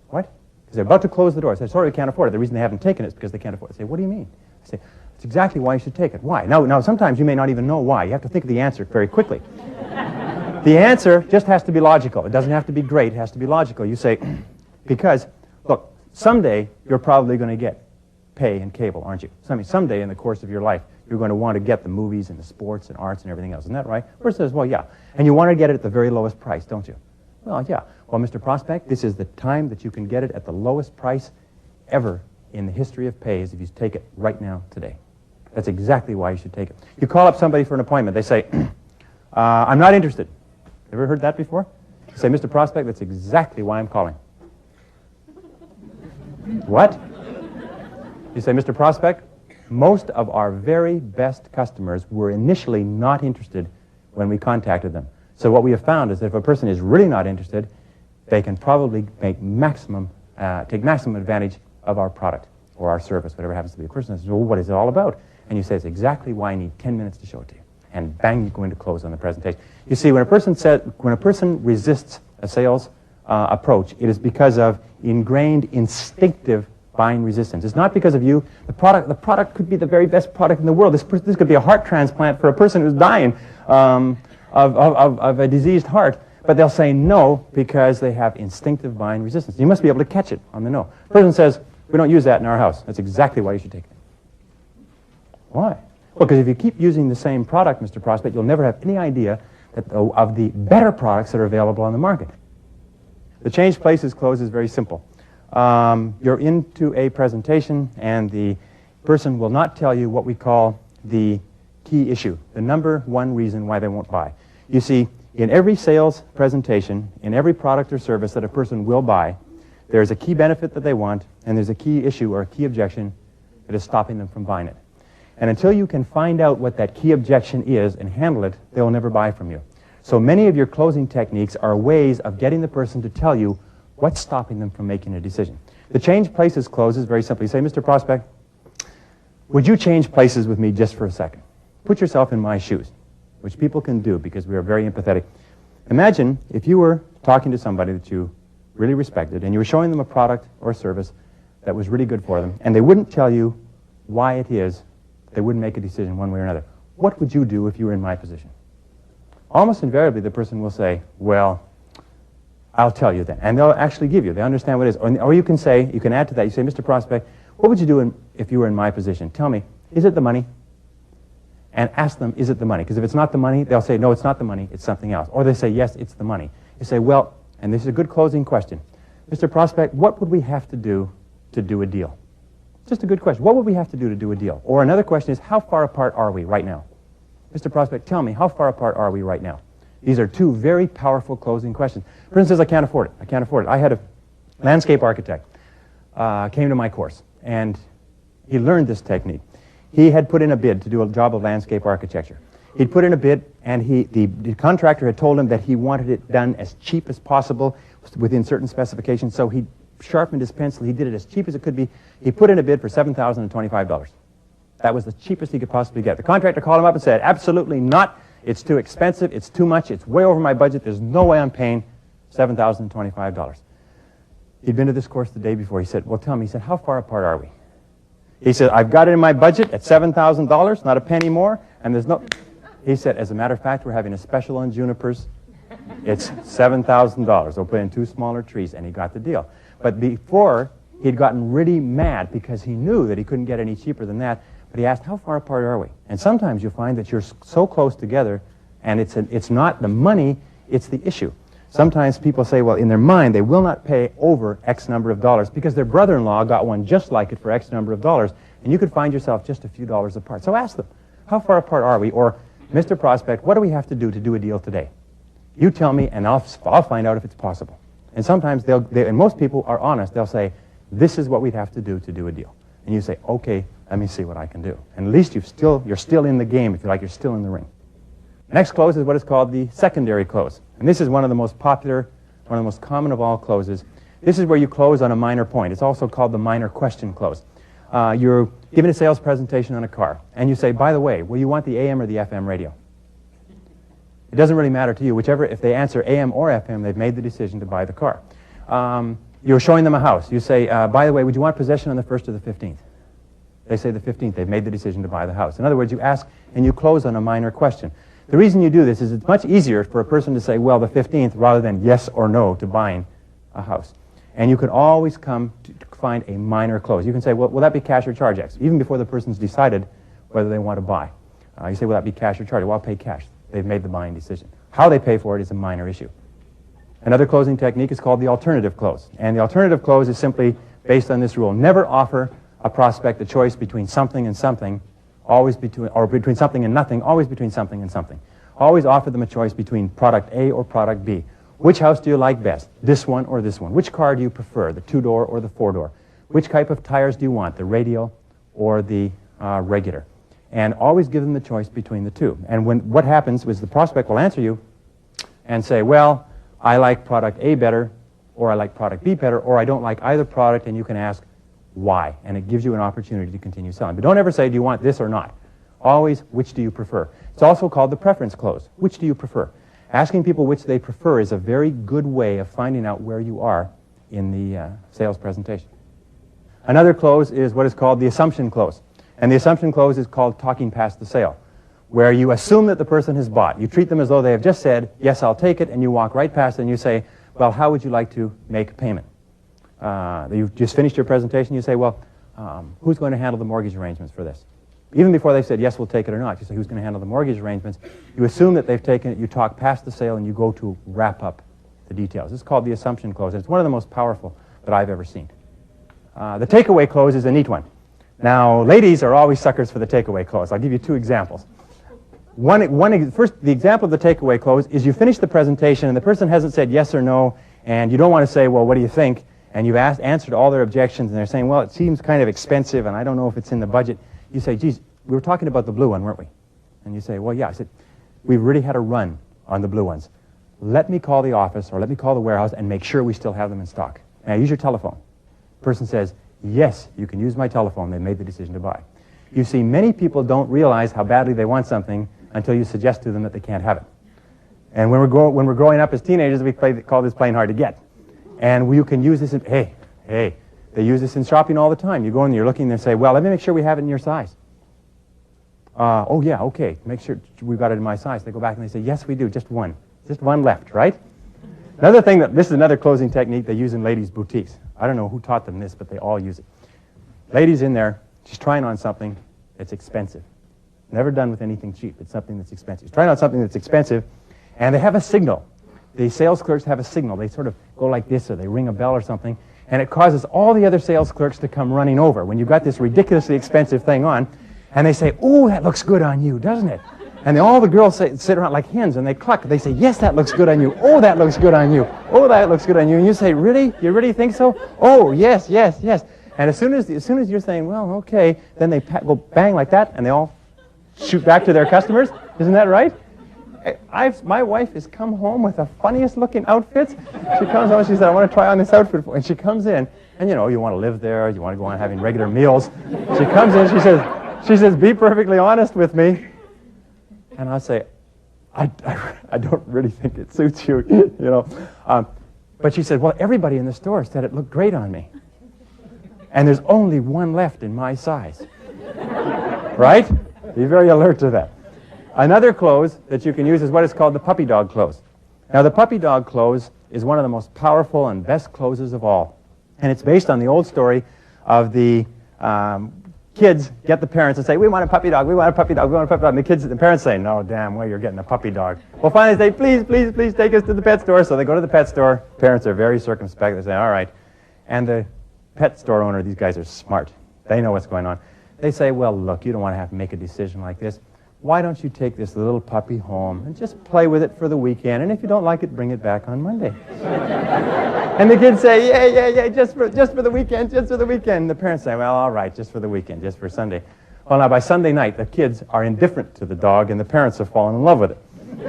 Speaker 1: what? Because they're about to close the door. I said, sorry, we can't afford it. The reason they haven't taken it is because they can't afford it. They say, what do you mean? I say, it's exactly why you should take it. Why? Now, sometimes you may not even know why. You have to think of the answer very quickly. The answer just has to be logical. It doesn't have to be great. It has to be logical. You say, because, look, someday you're probably going to get pay in cable, aren't you? Someday in the course of your life, you're going to want to get the movies and the sports and arts and everything else. Isn't that right? Person says, well, yeah. And you want to get it at the very lowest price, don't you? Well, yeah. Well, Mr. Prospect, this is the time that you can get it at the lowest price ever in the history of pays if you take it right now, today. That's exactly why you should take it. You call up somebody for an appointment. They say, I'm not interested. Ever heard that before? You say, Mr. Prospect, that's exactly why I'm calling. What? You say, Mr. Prospect, most of our very best customers were initially not interested when we contacted them. So what we have found is that if a person is really not interested, they can probably make take maximum advantage of our product or our service, whatever happens to be. The person says, well, what is it all about? And you say, it's exactly why I need 10 minutes to show it to you. And bang, you go into close on the presentation. You see, when a person resists a sales approach, it is because of ingrained, instinctive buying resistance. It's not because of you. The product could be the very best product in the world. This could be a heart transplant for a person who's dying of a diseased heart. But they'll say no because they have instinctive buying resistance. You must be able to catch it on the no. The person says, we don't use that in our house. That's exactly why you should take it. Why? Well, because if you keep using the same product, Mr. Prospect, you'll never have any idea of the better products that are available on the market. The change places close is very simple. You're into a presentation, and the person will not tell you what we call the key issue, the number one reason why they won't buy. You see, in every sales presentation, in every product or service that a person will buy, there's a key benefit that they want, and there's a key issue or a key objection that is stopping them from buying it. And until you can find out what that key objection is and handle it, they will never buy from you. So many of your closing techniques are ways of getting the person to tell you what's stopping them from making a decision. The change places close is very simple. You say, Mr. Prospect, would you change places with me just for a second? Put yourself in my shoes, which people can do because we are very empathetic. Imagine if you were talking to somebody that you really respected and you were showing them a product or service that was really good for them, and they wouldn't tell you why it is they wouldn't make a decision one way or another. What would you do if you were in my position? Almost invariably, the person will say, well, I'll tell you then. And they'll actually give you. They understand what it is. Or you can say, you can add to that, you say, Mr. Prospect, what would you do if you were in my position? Tell me, is it the money? And ask them, is it the money? Because if it's not the money, they'll say, no, it's not the money, it's something else. Or they say, yes, it's the money. You say, well, and this is a good closing question. Mr. Prospect, what would we have to do a deal? Just a good question. What would we have to do a deal? Or another question is, how far apart are we right now? Mr. Prospect, tell me, how far apart are we right now? These are two very powerful closing questions. For instance, I can't afford it. I can't afford it. I had a landscape architect came to my course, and he learned this technique. He had put in a bid to do a job of landscape architecture. He'd put in a bid, and the contractor had told him that he wanted it done as cheap as possible within certain specifications, so he sharpened his pencil. He did it as cheap as it could be. He put in a bid for $7,025. That was the cheapest he could possibly get. The contractor called him up and said, absolutely not. It's too expensive. It's too much. It's way over my budget. There's no way I'm paying $7,025. He'd been to this course the day before. He said, well, tell me. He said, how far apart are we? He said, I've got it in my budget at $7,000, not a penny more, and there's no... He said, as a matter of fact, we're having a special on junipers. It's $7,000. We'll put in 2 smaller trees, and he got the deal. But before, he'd gotten really mad because he knew that he couldn't get any cheaper than that. But he asked, how far apart are we? And sometimes you find that you're so close together, and it's not the money, it's the issue. Sometimes people say, well, in their mind, they will not pay over X number of dollars because their brother-in-law got one just like it for X number of dollars, and you could find yourself just a few dollars apart. So ask them, how far apart are we? Or, Mr. Prospect, what do we have to do a deal today? You tell me, and I'll find out if it's possible. And sometimes and most people are honest. They'll say, this is what we'd have to do a deal. And you say, okay, let me see what I can do. And at least you're still in the game, if you like, you're still in the ring. Next close is what is called the secondary close. And this is one of the most popular, one of the most common of all closes. This is where you close on a minor point. It's also called the minor question close. You're giving a sales presentation on a car, and you say, by the way, will you want the AM or the FM radio? It doesn't really matter to you. Whichever, if they answer AM or FM, they've made the decision to buy the car. You're showing them a house. You say, by the way, would you want possession on the 1st or the 15th? They say the 15th. They've made the decision to buy the house. In other words, you ask and you close on a minor question. The reason you do this is it's much easier for a person to say, well, the 15th, rather than yes or no to buying a house. And you can always come to find a minor close. You can say, well, will that be cash or charge X? Even before the person's decided whether they want to buy. You say, will that be cash or charge? Well, I'll pay cash. They've made the buying decision. How they pay for it is a minor issue. Another closing technique is called the alternative close. And the alternative close is simply based on this rule. Never offer a prospect a choice between something and something, always between, or between something and nothing, always between something and something. Always offer them a choice between product A or product B. Which house do you like best? This one or this one? Which car do you prefer, the 2-door or the 4-door? Which type of tires do you want, the radial or the regular? And always give them the choice between the two. And what happens is the prospect will answer you and say, well, I like product A better, or I like product B better, or I don't like either product, and you can ask why. And it gives you an opportunity to continue selling. But don't ever say, do you want this or not? Always, which do you prefer? It's also called the preference close. Which do you prefer? Asking people which they prefer is a very good way of finding out where you are in the sales presentation. Another close is what is called the assumption close. And the assumption close is called talking past the sale, where you assume that the person has bought. You treat them as though they have just said, yes, I'll take it, and you walk right past it and you say, well, how would you like to make a payment? You've just finished your presentation, you say, well, who's going to handle the mortgage arrangements for this? Even before they've said, yes, we'll take it or not, you say, who's going to handle the mortgage arrangements? You assume that they've taken it, you talk past the sale, and you go to wrap up the details. This is called the assumption close, and it's one of the most powerful that I've ever seen. The takeaway close is a neat one. Now, ladies are always suckers for the takeaway close. I'll give you two examples. First, the example of the takeaway close is you finish the presentation, and the person hasn't said yes or no, and you don't want to say, well, what do you think? And you've answered all their objections, and they're saying, well, it seems kind of expensive, and I don't know if it's in the budget. You say, geez, we were talking about the blue one, weren't we? And you say, well, yeah. I said, we've really had a run on the blue ones. Let me call the office, or let me call the warehouse, and make sure we still have them in stock. Now, use your telephone. The person says, yes, you can use my telephone. They made the decision to buy. You see, many people don't realize how badly they want something until you suggest to them that they can't have it. And when we're growing up as teenagers, we call this playing hard to get. And you can use this in, hey, they use this in shopping all the time. You go in, you're looking, and say, well, let me make sure we have it in your size. Oh, yeah, okay, make sure we've got it in my size. They go back and they say, yes, we do, just one left, right? Another thing, this is another closing technique they use in ladies' boutiques. I don't know who taught them this, but they all use it. Ladies in there, she's trying on something that's expensive. Never done with anything cheap. It's something that's expensive. She's trying on something that's expensive, and they have a signal. The sales clerks have a signal. They sort of go like this, or they ring a bell or something, and it causes all the other sales clerks to come running over when you've got this ridiculously expensive thing on, and they say, ooh, that looks good on you, doesn't it? And all the girls sit around like hens, and they cluck. They say, yes, that looks good on you. Oh, that looks good on you. Oh, that looks good on you. And you say, really? You really think so? Oh, yes, yes, yes. And as soon as you're saying, well, okay, then they go bang like that, and they all shoot back to their customers. Isn't that right? My wife has come home with the funniest looking outfits. She comes home and she said, I want to try on this outfit. And she comes in, and you want to live there, you want to go on having regular meals. She comes in, she says, be perfectly honest with me. And I say, I don't really think it suits you, But she said, well, everybody in the store said it looked great on me. And there's only one left in my size. Right? Be very alert to that. Another close that you can use is what is called the puppy dog close. Now, the puppy dog close is one of the most powerful and best closes of all. And it's based on the old story of the kids get the parents and say, we want a puppy dog, we want a puppy dog, we want a puppy dog. And the parents say, no, damn way, you're getting a puppy dog. Well, finally they say, please, please, please take us to the pet store. So they go to the pet store. Parents are very circumspect. They say, all right. And the pet store owner, these guys are smart. They know what's going on. They say, well, look, you don't want to have to make a decision like this. Why don't you take this little puppy home and just play with it for the weekend, and if you don't like it, bring it back on Monday. And the kids say, yeah, just for the weekend, just for the weekend. The parents say, well, all right, just for the weekend, just for Sunday. Well, now, by Sunday night, the kids are indifferent to the dog, and the parents have fallen in love with it.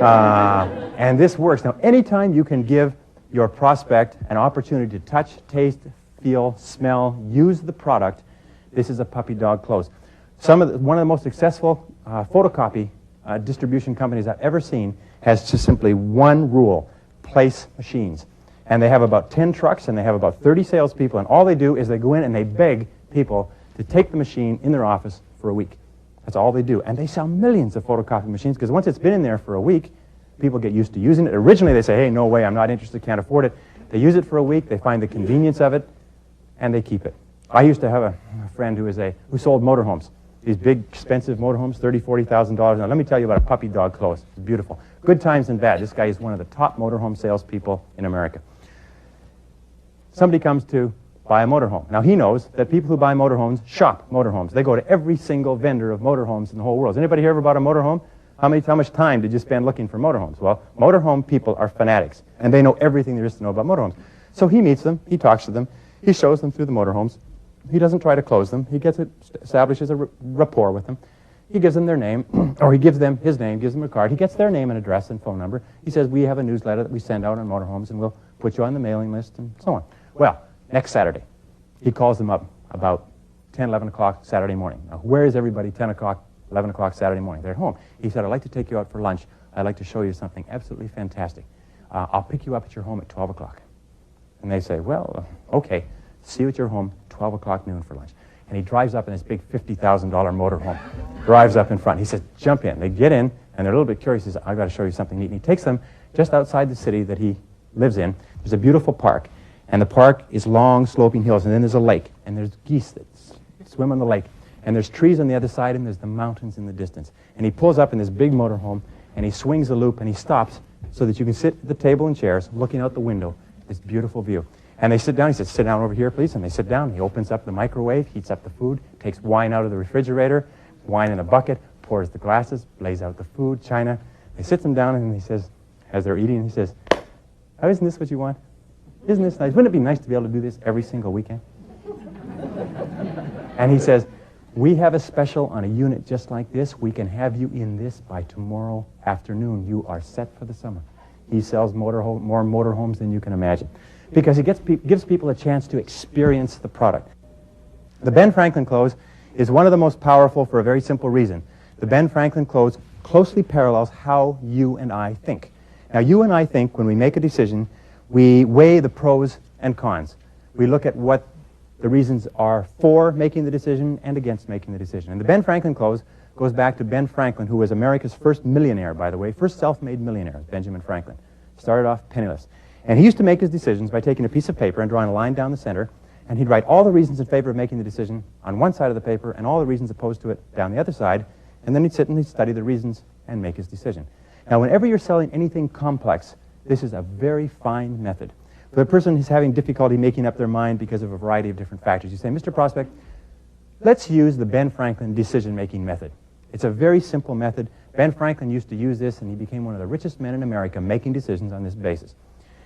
Speaker 1: And this works. Now, anytime you can give your prospect an opportunity to touch, taste, feel, smell, use the product, this is a puppy dog close. One of the most successful photocopy distribution companies I've ever seen has just simply one rule: place machines. And they have about 10 trucks, and they have about 30 salespeople, and all they do is they go in and they beg people to take the machine in their office for a week. That's all they do. And they sell millions of photocopy machines because once it's been in there for a week, people get used to using it. Originally, they say, hey, no way, I'm not interested, can't afford it. They use it for a week, they find the convenience of it, and they keep it. I used to have a friend who sold motorhomes. These big, expensive motorhomes, $30,000, $40,000. Now, let me tell you about a puppy dog close. It's beautiful. Good times and bad. This guy is one of the top motorhome salespeople in America. Somebody comes to buy a motorhome. Now, he knows that people who buy motorhomes shop motorhomes. They go to every single vendor of motorhomes in the whole world. Has anybody here ever bought a motorhome? How much time did you spend looking for motorhomes? Well, motorhome people are fanatics, and they know everything there is to know about motorhomes. So he meets them, he talks to them, he shows them through the motorhomes. He doesn't try to close them. He establishes a rapport with them. He gives them their name, or he gives them his name, gives them a card. He gets their name and address and phone number. He says, we have a newsletter that we send out on motorhomes, and we'll put you on the mailing list, and so on. Well, next Saturday, he calls them up about 10, 11 o'clock Saturday morning. Now, where is everybody 10 o'clock, 11 o'clock Saturday morning? They're at home. He said, I'd like to take you out for lunch. I'd like to show you something absolutely fantastic. I'll pick you up at your home at 12 o'clock. And they say, well, okay, see you at your home, 12 o'clock noon for lunch. And he drives up in this big $50,000 motorhome, drives up in front. He says, jump in. They get in, and they're a little bit curious. He says, I've got to show you something neat. And he takes them just outside the city that he lives in. There's a beautiful park, and the park is long, sloping hills, and then there's a lake, and there's geese that swim on the lake, and there's trees on the other side, and there's the mountains in the distance. And he pulls up in this big motorhome, and he swings a loop, and he stops so that you can sit at the table and chairs looking out the window, this beautiful view. And they sit down. He says, sit down over here, please. And they sit down. He opens up the microwave, heats up the food, takes wine out of the refrigerator, wine in a bucket, pours the glasses, lays out the food, china. He sits them down, and he says, as they're eating, he says, oh, isn't this what you want? Isn't this nice? Wouldn't it be nice to be able to do this every single weekend? And he says, we have a special on a unit just like this. We can have you in this by tomorrow afternoon. You are set for the summer. He sells more motorhomes than you can imagine, because he gives people a chance to experience the product. The Ben Franklin close is one of the most powerful for a very simple reason. The Ben Franklin close closely parallels how you and I think. Now, you and I think when we make a decision, we weigh the pros and cons. We look at what the reasons are for making the decision and against making the decision. And the Ben Franklin close goes back to Ben Franklin, who was America's first millionaire, by the way, first self-made millionaire, Benjamin Franklin. Started off penniless. And he used to make his decisions by taking a piece of paper and drawing a line down the center, and he'd write all the reasons in favor of making the decision on one side of the paper and all the reasons opposed to it down the other side, and then he'd sit and he'd study the reasons and make his decision. Now, whenever you're selling anything complex, this is a very fine method. For the person who's having difficulty making up their mind because of a variety of different factors, you say, Mr. Prospect, let's use the Ben Franklin decision-making method. It's a very simple method. Ben Franklin used to use this, and he became one of the richest men in America making decisions on this basis.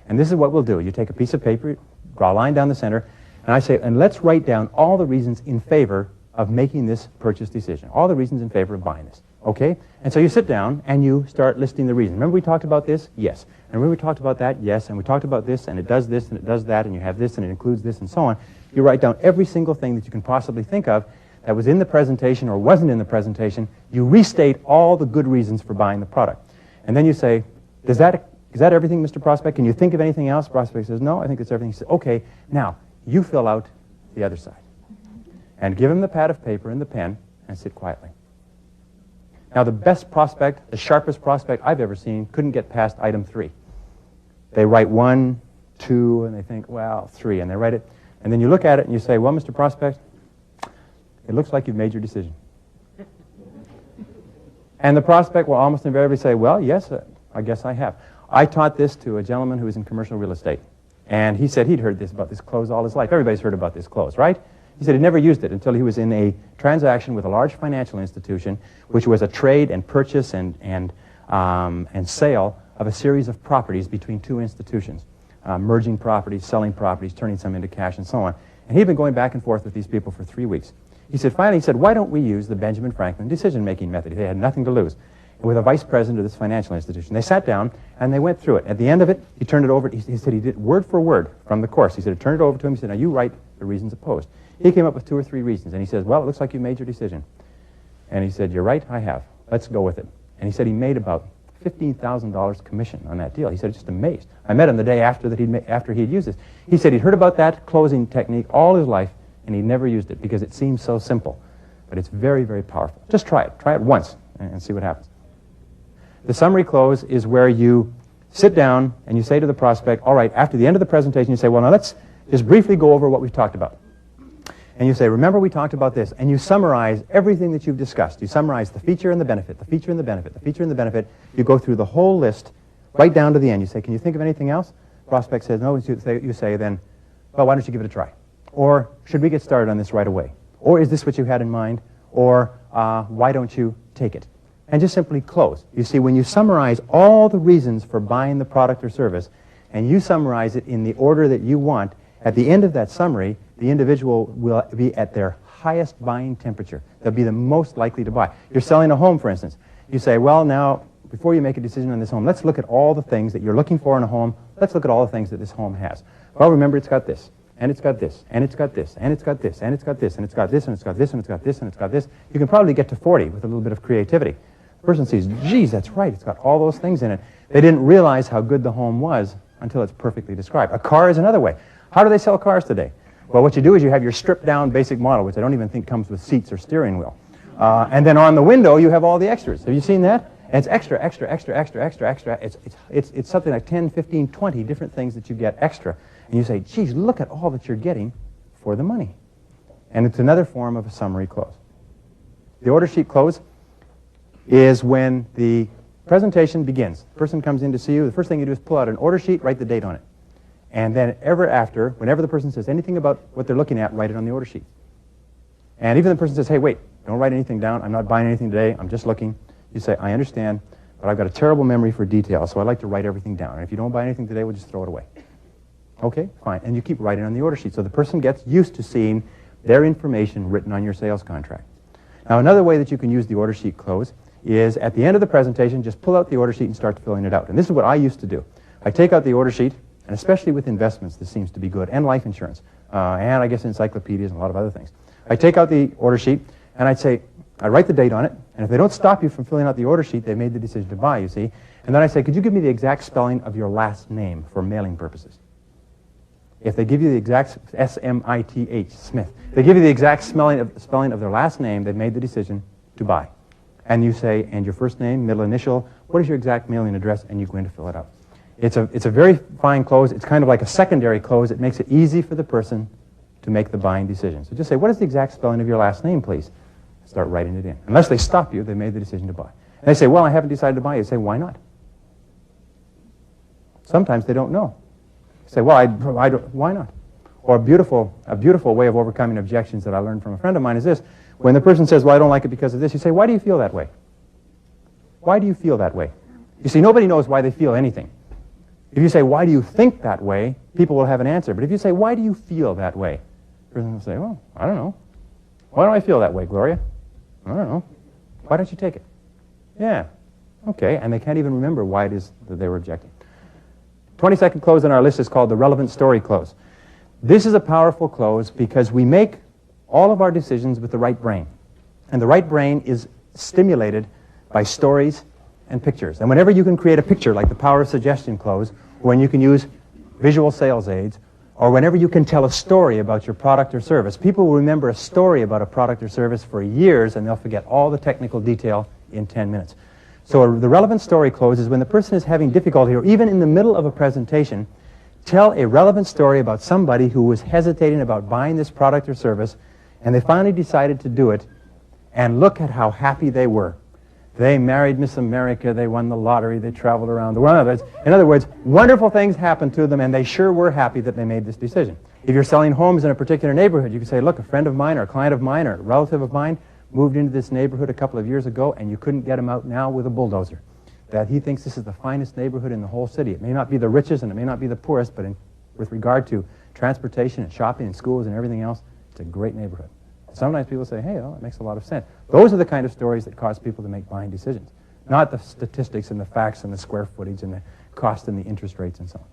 Speaker 1: And this is what we'll do. You take a piece of paper, draw a line down the center, and I say, and let's write down all the reasons in favor of making this purchase decision, all the reasons in favor of buying this, okay? And so you sit down and you start listing the reasons. Remember we talked about this? Yes. And remember we talked about that? Yes. And we talked about this, and it does this, and it does that, and you have this, and it includes this, and so on. You write down every single thing that you can possibly think of that was in the presentation or wasn't in the presentation. You restate all the good reasons for buying the product. And then you say, is that everything, Mr. Prospect? Can you think of anything else? Prospect says, no, I think that's everything. He says, okay, now you fill out the other side. And give him the pad of paper and the pen and sit quietly. Now, the best prospect, the sharpest prospect I've ever seen couldn't get past item 3. They write 1, 2, and they think, well, 3, and they write it. And then you look at it and you say, well, Mr. Prospect, it looks like you've made your decision. And the prospect will almost invariably say, well, yes, I guess I have. I taught this to a gentleman who was in commercial real estate. And he said he'd heard about this close all his life. Everybody's heard about this close, right? He said he'd never used it until he was in a transaction with a large financial institution, which was a trade and purchase and sale of a series of properties between two institutions, merging properties, selling properties, turning some into cash, and so on. And he'd been going back and forth with these people for 3 weeks. He said, finally, why don't we use the Benjamin Franklin decision-making method? They had nothing to lose. And with a vice president of this financial institution, they sat down and they went through it. At the end of it, he turned it over. He said he did word for word from the course. He said, turn it over to him. He said, now you write the reasons opposed. He came up with 2 or 3 reasons. And he says, well, it looks like you made your decision. And he said, you're right, I have. Let's go with it. And he said he made about $15,000 commission on that deal. He said, just amazed. I met him the day after he'd used this. He said he'd heard about that closing technique all his life, and he'd never used it because it seemed so simple. but it's very, very powerful. Just try it. Try it once and see what happens. The summary close is where you sit down and you say to the prospect, all right, after the end of the presentation, you say, well, now let's just briefly go over what we've talked about. And you say, remember we talked about this, and you summarize everything that you've discussed. You summarize the feature and the benefit, the feature and the benefit, the feature and the benefit. You go through the whole list right down to the end. You say, can you think of anything else? Prospect says, no. You say then, well, why don't you give it a try? Or should we get started on this right away? Or is this what you had in mind? Or why don't you take it? And just simply close. You see, when you summarize all the reasons for buying the product or service, and you summarize it in the order that you want, at the end of that summary, the individual will be at their highest buying temperature. They'll be the most likely to buy. You're selling a home, for instance. You say, well, now, before you make a decision on this home, let's look at all the things that you're looking for in a home. Let's look at all the things that this home has. Well, remember, it's got this, and it's got this, and it's got this, and it's got this, and it's got this, and it's got this, and it's got this, and it's got this, and it's got this. You can probably get to 40 with a little bit of creativity. The person sees, geez, that's right, it's got all those things in it. They didn't realize how good the home was until it's perfectly described. A car is another way. How do they sell cars today? Well, what you do is you have your stripped-down basic model, which I don't even think comes with seats or steering wheel. And then on the window, you have all the extras. Have you seen that? And it's extra, extra, extra, extra, extra, extra. It's something like 10, 15, 20 different things that you get extra. And you say, geez, look at all that you're getting for the money. And it's another form of a summary close. The order sheet close is when the presentation begins. The person comes in to see you. The first thing you do is pull out an order sheet, write the date on it. And then ever after, whenever the person says anything about what they're looking at, write it on the order sheet. And even the person says, hey, wait, don't write anything down. I'm not buying anything today. I'm just looking. You say, I understand, but I've got a terrible memory for detail, so I like to write everything down. And if you don't buy anything today, we'll just throw it away. Okay, fine. And you keep writing on the order sheet. So the person gets used to seeing their information written on your sales contract. Now, another way that you can use the order sheet close is at the end of the presentation, just pull out the order sheet and start filling it out. And this is what I used to do. I take out the order sheet, and especially with investments, this seems to be good, and life insurance, and I guess encyclopedias and a lot of other things. I take out the order sheet, and I'd write the date on it, and if they don't stop you from filling out the order sheet, they made the decision to buy, you see. And then I say, could you give me the exact spelling of your last name for mailing purposes? If they give you the exact S-M-I-T-H, Smith, they give you the exact spelling of their last name, they've made the decision to buy. And you say, and your first name, middle initial, what is your exact mailing address, and you go in to fill it out. It's a very fine close. It's kind of like a secondary close. It makes it easy for the person to make the buying decision. So just say, what is the exact spelling of your last name, please? Start writing it in. Unless they stop you, they made the decision to buy. And they say, well, I haven't decided to buy. You say, why not? Sometimes they don't know. You say, well, why not? Or a beautiful way of overcoming objections that I learned from a friend of mine is this. When the person says, well, I don't like it because of this, you say, why do you feel that way? Why do you feel that way? You see, nobody knows why they feel anything. If you say, why do you think that way, people will have an answer. But if you say, why do you feel that way? The person will say, well, I don't know. Why don't I feel that way, Gloria? I don't know. Why don't you take it? Yeah. Okay. And they can't even remember why it is that they were objecting. 22nd close on our list is called the relevant story close. This is a powerful close because we make all of our decisions with the right brain. And the right brain is stimulated by stories and pictures. And whenever you can create a picture, like the power of suggestion close, when you can use visual sales aids, or whenever you can tell a story about your product or service, people will remember a story about a product or service for years, and they'll forget all the technical detail in 10 minutes. So the relevant story close is when the person is having difficulty, or even in the middle of a presentation, tell a relevant story about somebody who was hesitating about buying this product or service, and they finally decided to do it, and look at how happy they were. They married Miss America, they won the lottery, they traveled around the world. In other words, wonderful things happened to them, and they sure were happy that they made this decision. If you're selling homes in a particular neighborhood, you can say, look, a friend of mine or a client of mine or a relative of mine moved into this neighborhood a couple of years ago, and you couldn't get him out now with a bulldozer. That he thinks this is the finest neighborhood in the whole city. It may not be the richest and it may not be the poorest, but with regard to transportation and shopping and schools and everything else, it's a great neighborhood. Sometimes people say, hey, oh, it makes a lot of sense. Those are the kind of stories that cause people to make buying decisions, not the statistics and the facts and the square footage and the cost and the interest rates and so on.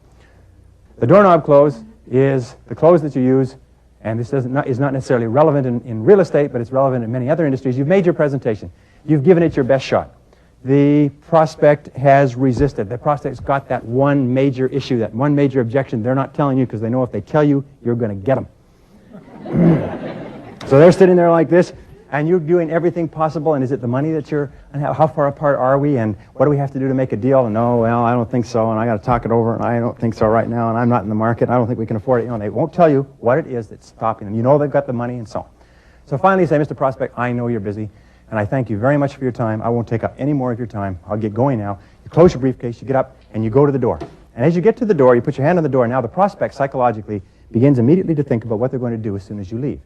Speaker 1: The doorknob close is the close that you use, and this is not necessarily relevant in real estate, but it's relevant in many other industries. You've made your presentation. You've given it your best shot. The prospect has resisted. The prospect's got that one major issue, that one major objection they're not telling you because they know if they tell you, you're going to get them. So they're sitting there like this, and you're doing everything possible, and is it the money that you're, and how far apart are we, and what do we have to do to make a deal, and no, well, I don't think so, and I got to talk it over, and I don't think so right now, and I'm not in the market, and I don't think we can afford it. They won't tell you what it is that's stopping them. You know they've got the money, and so on. So finally you say, Mr. Prospect, I know you're busy, and I thank you very much for your time. I won't take up any more of your time. I'll get going now. You close your briefcase, you get up, and you go to the door. And as you get to the door, you put your hand on the door. Now the prospect psychologically begins immediately to think about what they're going to do as soon as you leave.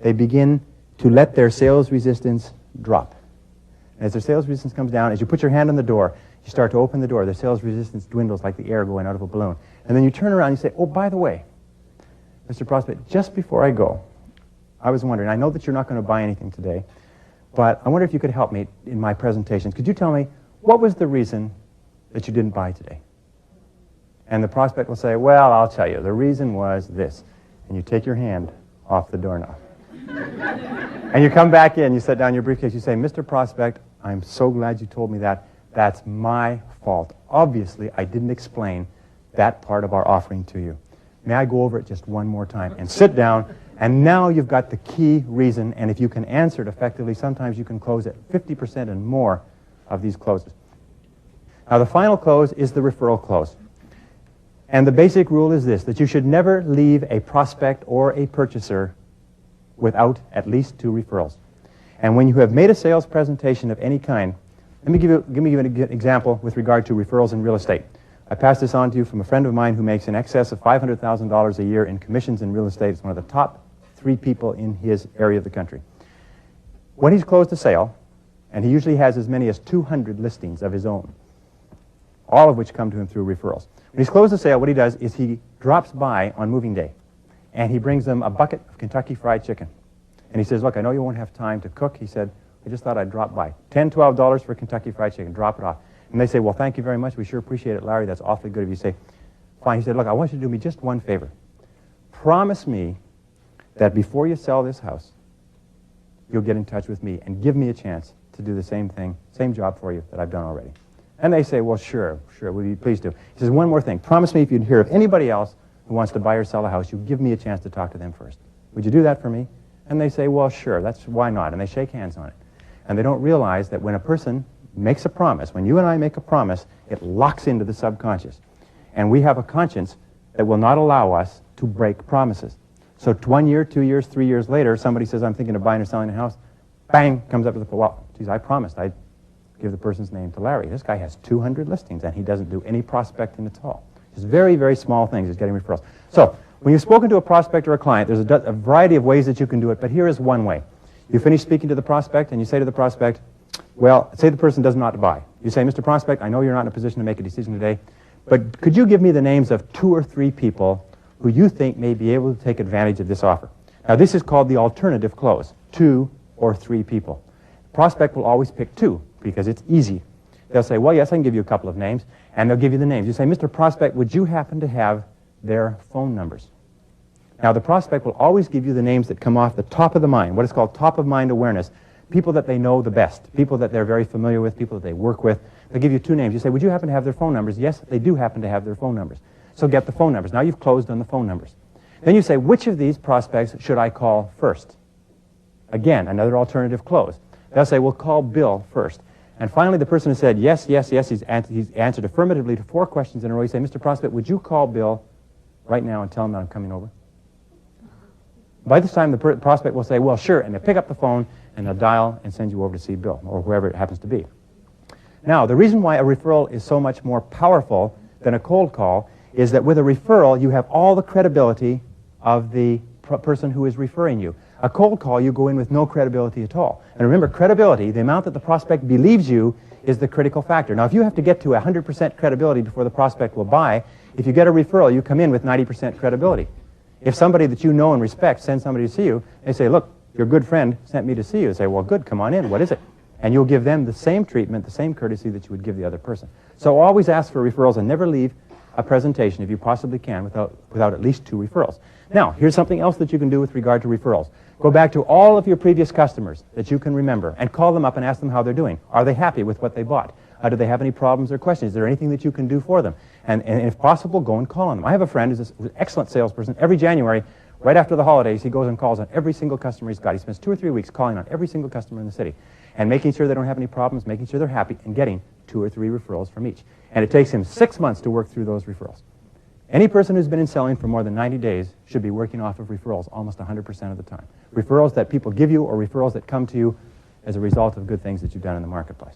Speaker 1: They begin to let their sales resistance drop. And as their sales resistance comes down, as you put your hand on the door, you start to open the door. Their sales resistance dwindles like the air going out of a balloon. And then you turn around and you say, oh, by the way, Mr. Prospect, just before I go, I was wondering, I know that you're not going to buy anything today, but I wonder if you could help me in my presentations. Could you tell me, what was the reason that you didn't buy today? And the prospect will say, well, I'll tell you, the reason was this. And you take your hand off the doorknob. And you come back in, you set down your briefcase, you say, Mr. Prospect, I'm so glad you told me that. That's my fault. Obviously, I didn't explain that part of our offering to you. May I go over it just one more time? And sit down, and now you've got the key reason, and if you can answer it effectively, sometimes you can close at 50% and more of these closes. Now, the final close is the referral close. And the basic rule is this, that you should never leave a prospect or a purchaser without at least 2 referrals. And when you have made a sales presentation of any kind, let me give you an example with regard to referrals in real estate. I passed this on to you from a friend of mine who makes in excess of $500,000 a year in commissions in real estate. It's one of the top 3 people in his area of the country. When he's closed a sale, and he usually has as many as 200 listings of his own, all of which come to him through referrals. When he's closed a sale, what he does is he drops by on moving day, and he brings them a bucket of Kentucky Fried Chicken. And he says, look, I know you won't have time to cook. He said, I just thought I'd drop by. $10, $12 for Kentucky Fried Chicken. Drop it off. And they say, well, thank you very much. We sure appreciate it, Larry. That's awfully good of you. Say, fine. He said, look, I want you to do me just one favor. Promise me that before you sell this house, you'll get in touch with me and give me a chance to do the same thing, same job for you that I've done already. And they say, well, sure, will you please do. He says, one more thing. Promise me if you'd hear of anybody else who wants to buy or sell a house, you give me a chance to talk to them first. Would you do that for me? And they say, well, sure, why not? And they shake hands on it. And they don't realize that when a person makes a promise, when you and I make a promise, it locks into the subconscious. And we have a conscience that will not allow us to break promises. So 1 year, 2 years, 3 years later, somebody says, I'm thinking of buying or selling a house. Bang, comes up with the, well, geez, I promised I'd give the person's name to Larry. This guy has 200 listings, and he doesn't do any prospecting at all. Just very, very small things. He's getting referrals. So when you've spoken to a prospect or a client, there's a variety of ways that you can do it, but here is one way. You finish speaking to the prospect, and you say to the prospect, well, say the person does not buy. You say, Mr. Prospect, I know you're not in a position to make a decision today, but could you give me the names of 2 or 3 people who you think may be able to take advantage of this offer? Now, this is called the alternative close, 2 or 3 people. The prospect will always pick 2 because it's easy. They'll say, well, yes, I can give you a couple of names, and they'll give you the names. You say, Mr. Prospect, would you happen to have their phone numbers? Now, the prospect will always give you the names that come off the top of the mind, what is called top-of-mind awareness, people that they know the best, people that they're very familiar with, people that they work with. They'll give you 2 names. You say, would you happen to have their phone numbers? Yes, they do happen to have their phone numbers. So get the phone numbers. Now you've closed on the phone numbers. Then you say, which of these prospects should I call first? Again, another alternative close. They'll say, well, call Bill first. And finally, the person has said, yes, yes, yes. He's answered affirmatively to 4 questions in a row. You say, Mr. Prospect, would you call Bill right now and tell him that I'm coming over? By this time, the prospect will say, well, sure, and they'll pick up the phone, and they'll dial and send you over to see Bill, or whoever it happens to be. Now, the reason why a referral is so much more powerful than a cold call is that with a referral, you have all the credibility of the person who is referring you. A cold call, you go in with no credibility at all. And remember, credibility, the amount that the prospect believes you, is the critical factor. Now, if you have to get to 100% credibility before the prospect will buy, if you get a referral, you come in with 90% credibility. If somebody that you know and respect sends somebody to see you, they say, look, your good friend sent me to see you. You say, well, good, come on in. What is it? And you'll give them the same treatment, the same courtesy that you would give the other person. So always ask for referrals and never leave a presentation, if you possibly can, without at least 2 referrals. Now, here's something else that you can do with regard to referrals. Go back to all of your previous customers that you can remember and call them up and ask them how they're doing. Are they happy with what they bought? Do they have any problems or questions? Is there anything that you can do for them? And if possible, go and call on them. I have a friend who's an excellent salesperson. Every January, Right after the holidays, he goes and calls on every single customer he's got. He spends 2 or 3 weeks calling on every single customer in the city and making sure they don't have any problems, making sure they're happy, and getting 2 or 3 referrals from each. And it takes him 6 months to work through those referrals. Any person who's been in selling for more than 90 days should be working off of referrals almost 100% of the time. Referrals that people give you or referrals that come to you as a result of good things that you've done in the marketplace.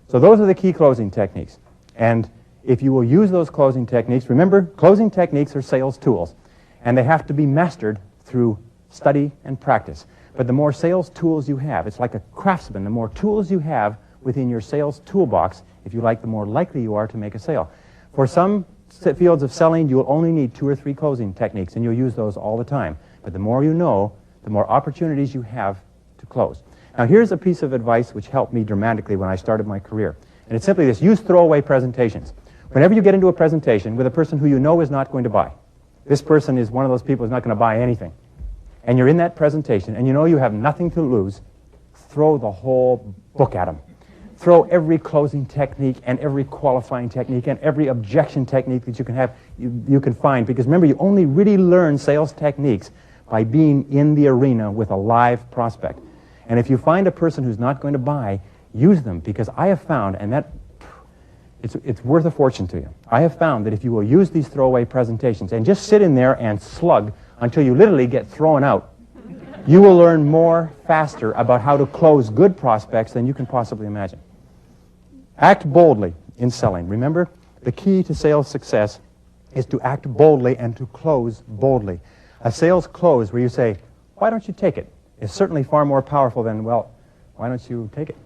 Speaker 1: So those are the key closing techniques. And if you will use those closing techniques, remember, closing techniques are sales tools, and they have to be mastered through study and practice. But the more sales tools you have, it's like a craftsman, the more tools you have within your sales toolbox, if you like, the more likely you are to make a sale. For some fields of selling, you'll only need 2 or 3 closing techniques, and you'll use those all the time. But the more you know, the more opportunities you have to close. Now, here's a piece of advice which helped me dramatically when I started my career. And it's simply this: use throwaway presentations. Whenever you get into a presentation with a person who you know is not going to buy, this person is one of those people who's not going to buy anything, and you're in that presentation and you know you have nothing to lose, throw the whole book at them. Throw every closing technique and every qualifying technique and every objection technique that you can have, you can find. Because remember, you only really learn sales techniques by being in the arena with a live prospect. And if you find a person who's not going to buy, use them, because I have found, and that it's worth a fortune to you. I have found that if you will use these throwaway presentations and just sit in there and slug until you literally get thrown out, you will learn more faster about how to close good prospects than you can possibly imagine. Act boldly in selling. Remember, the key to sales success is to act boldly and to close boldly. A sales close where you say, "Why don't you take it?" is certainly far more powerful than, "Well, why don't you take it?"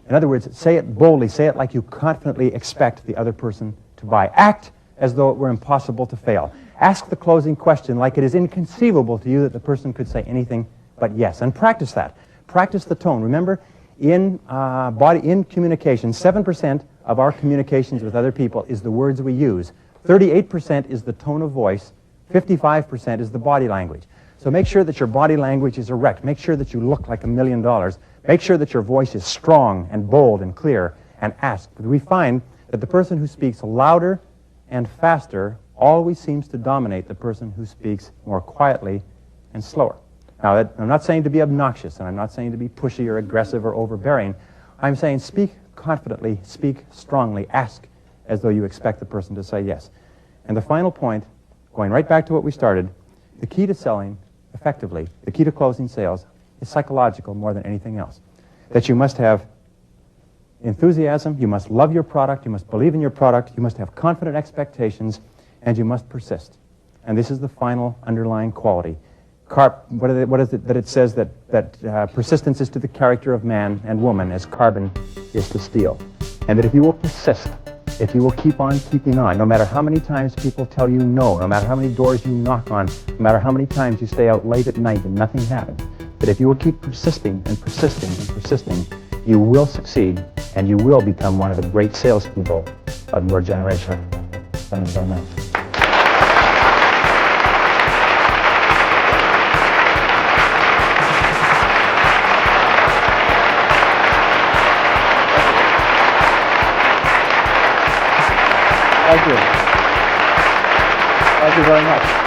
Speaker 1: In other words, say it boldly. Say it like you confidently expect the other person to buy. Act as though it were impossible to fail. Ask the closing question like it is inconceivable to you that the person could say anything but yes. And practice that. Practice the tone. Remember, in communication, 7% of our communications with other people is the words we use. 38% is the tone of voice. 55% is the body language. So make sure that your body language is erect. Make sure that you look like $1 million. Make sure that your voice is strong and bold and clear, and ask. We find that the person who speaks louder and faster always seems to dominate the person who speaks more quietly and slower. Now, I'm not saying to be obnoxious, and I'm not saying to be pushy or aggressive or overbearing. I'm saying speak confidently, speak strongly, ask as though you expect the person to say yes. And the final point, going right back to what we started, the key to selling effectively, the key to closing sales, is psychological more than anything else. That you must have enthusiasm, you must love your product, you must believe in your product, you must have confident expectations, and you must persist. And this is the final underlying quality. What is it that it says that persistence is to the character of man and woman as carbon is to steel? And that if you will persist, if you will keep on keeping on, no matter how many times people tell you no, no matter how many doors you knock on, no matter how many times you stay out late at night and nothing happens, that if you will keep persisting and persisting and persisting, you will succeed and you will become one of the great salespeople of your generation. Thank you very much. Thank you. Thank you very much.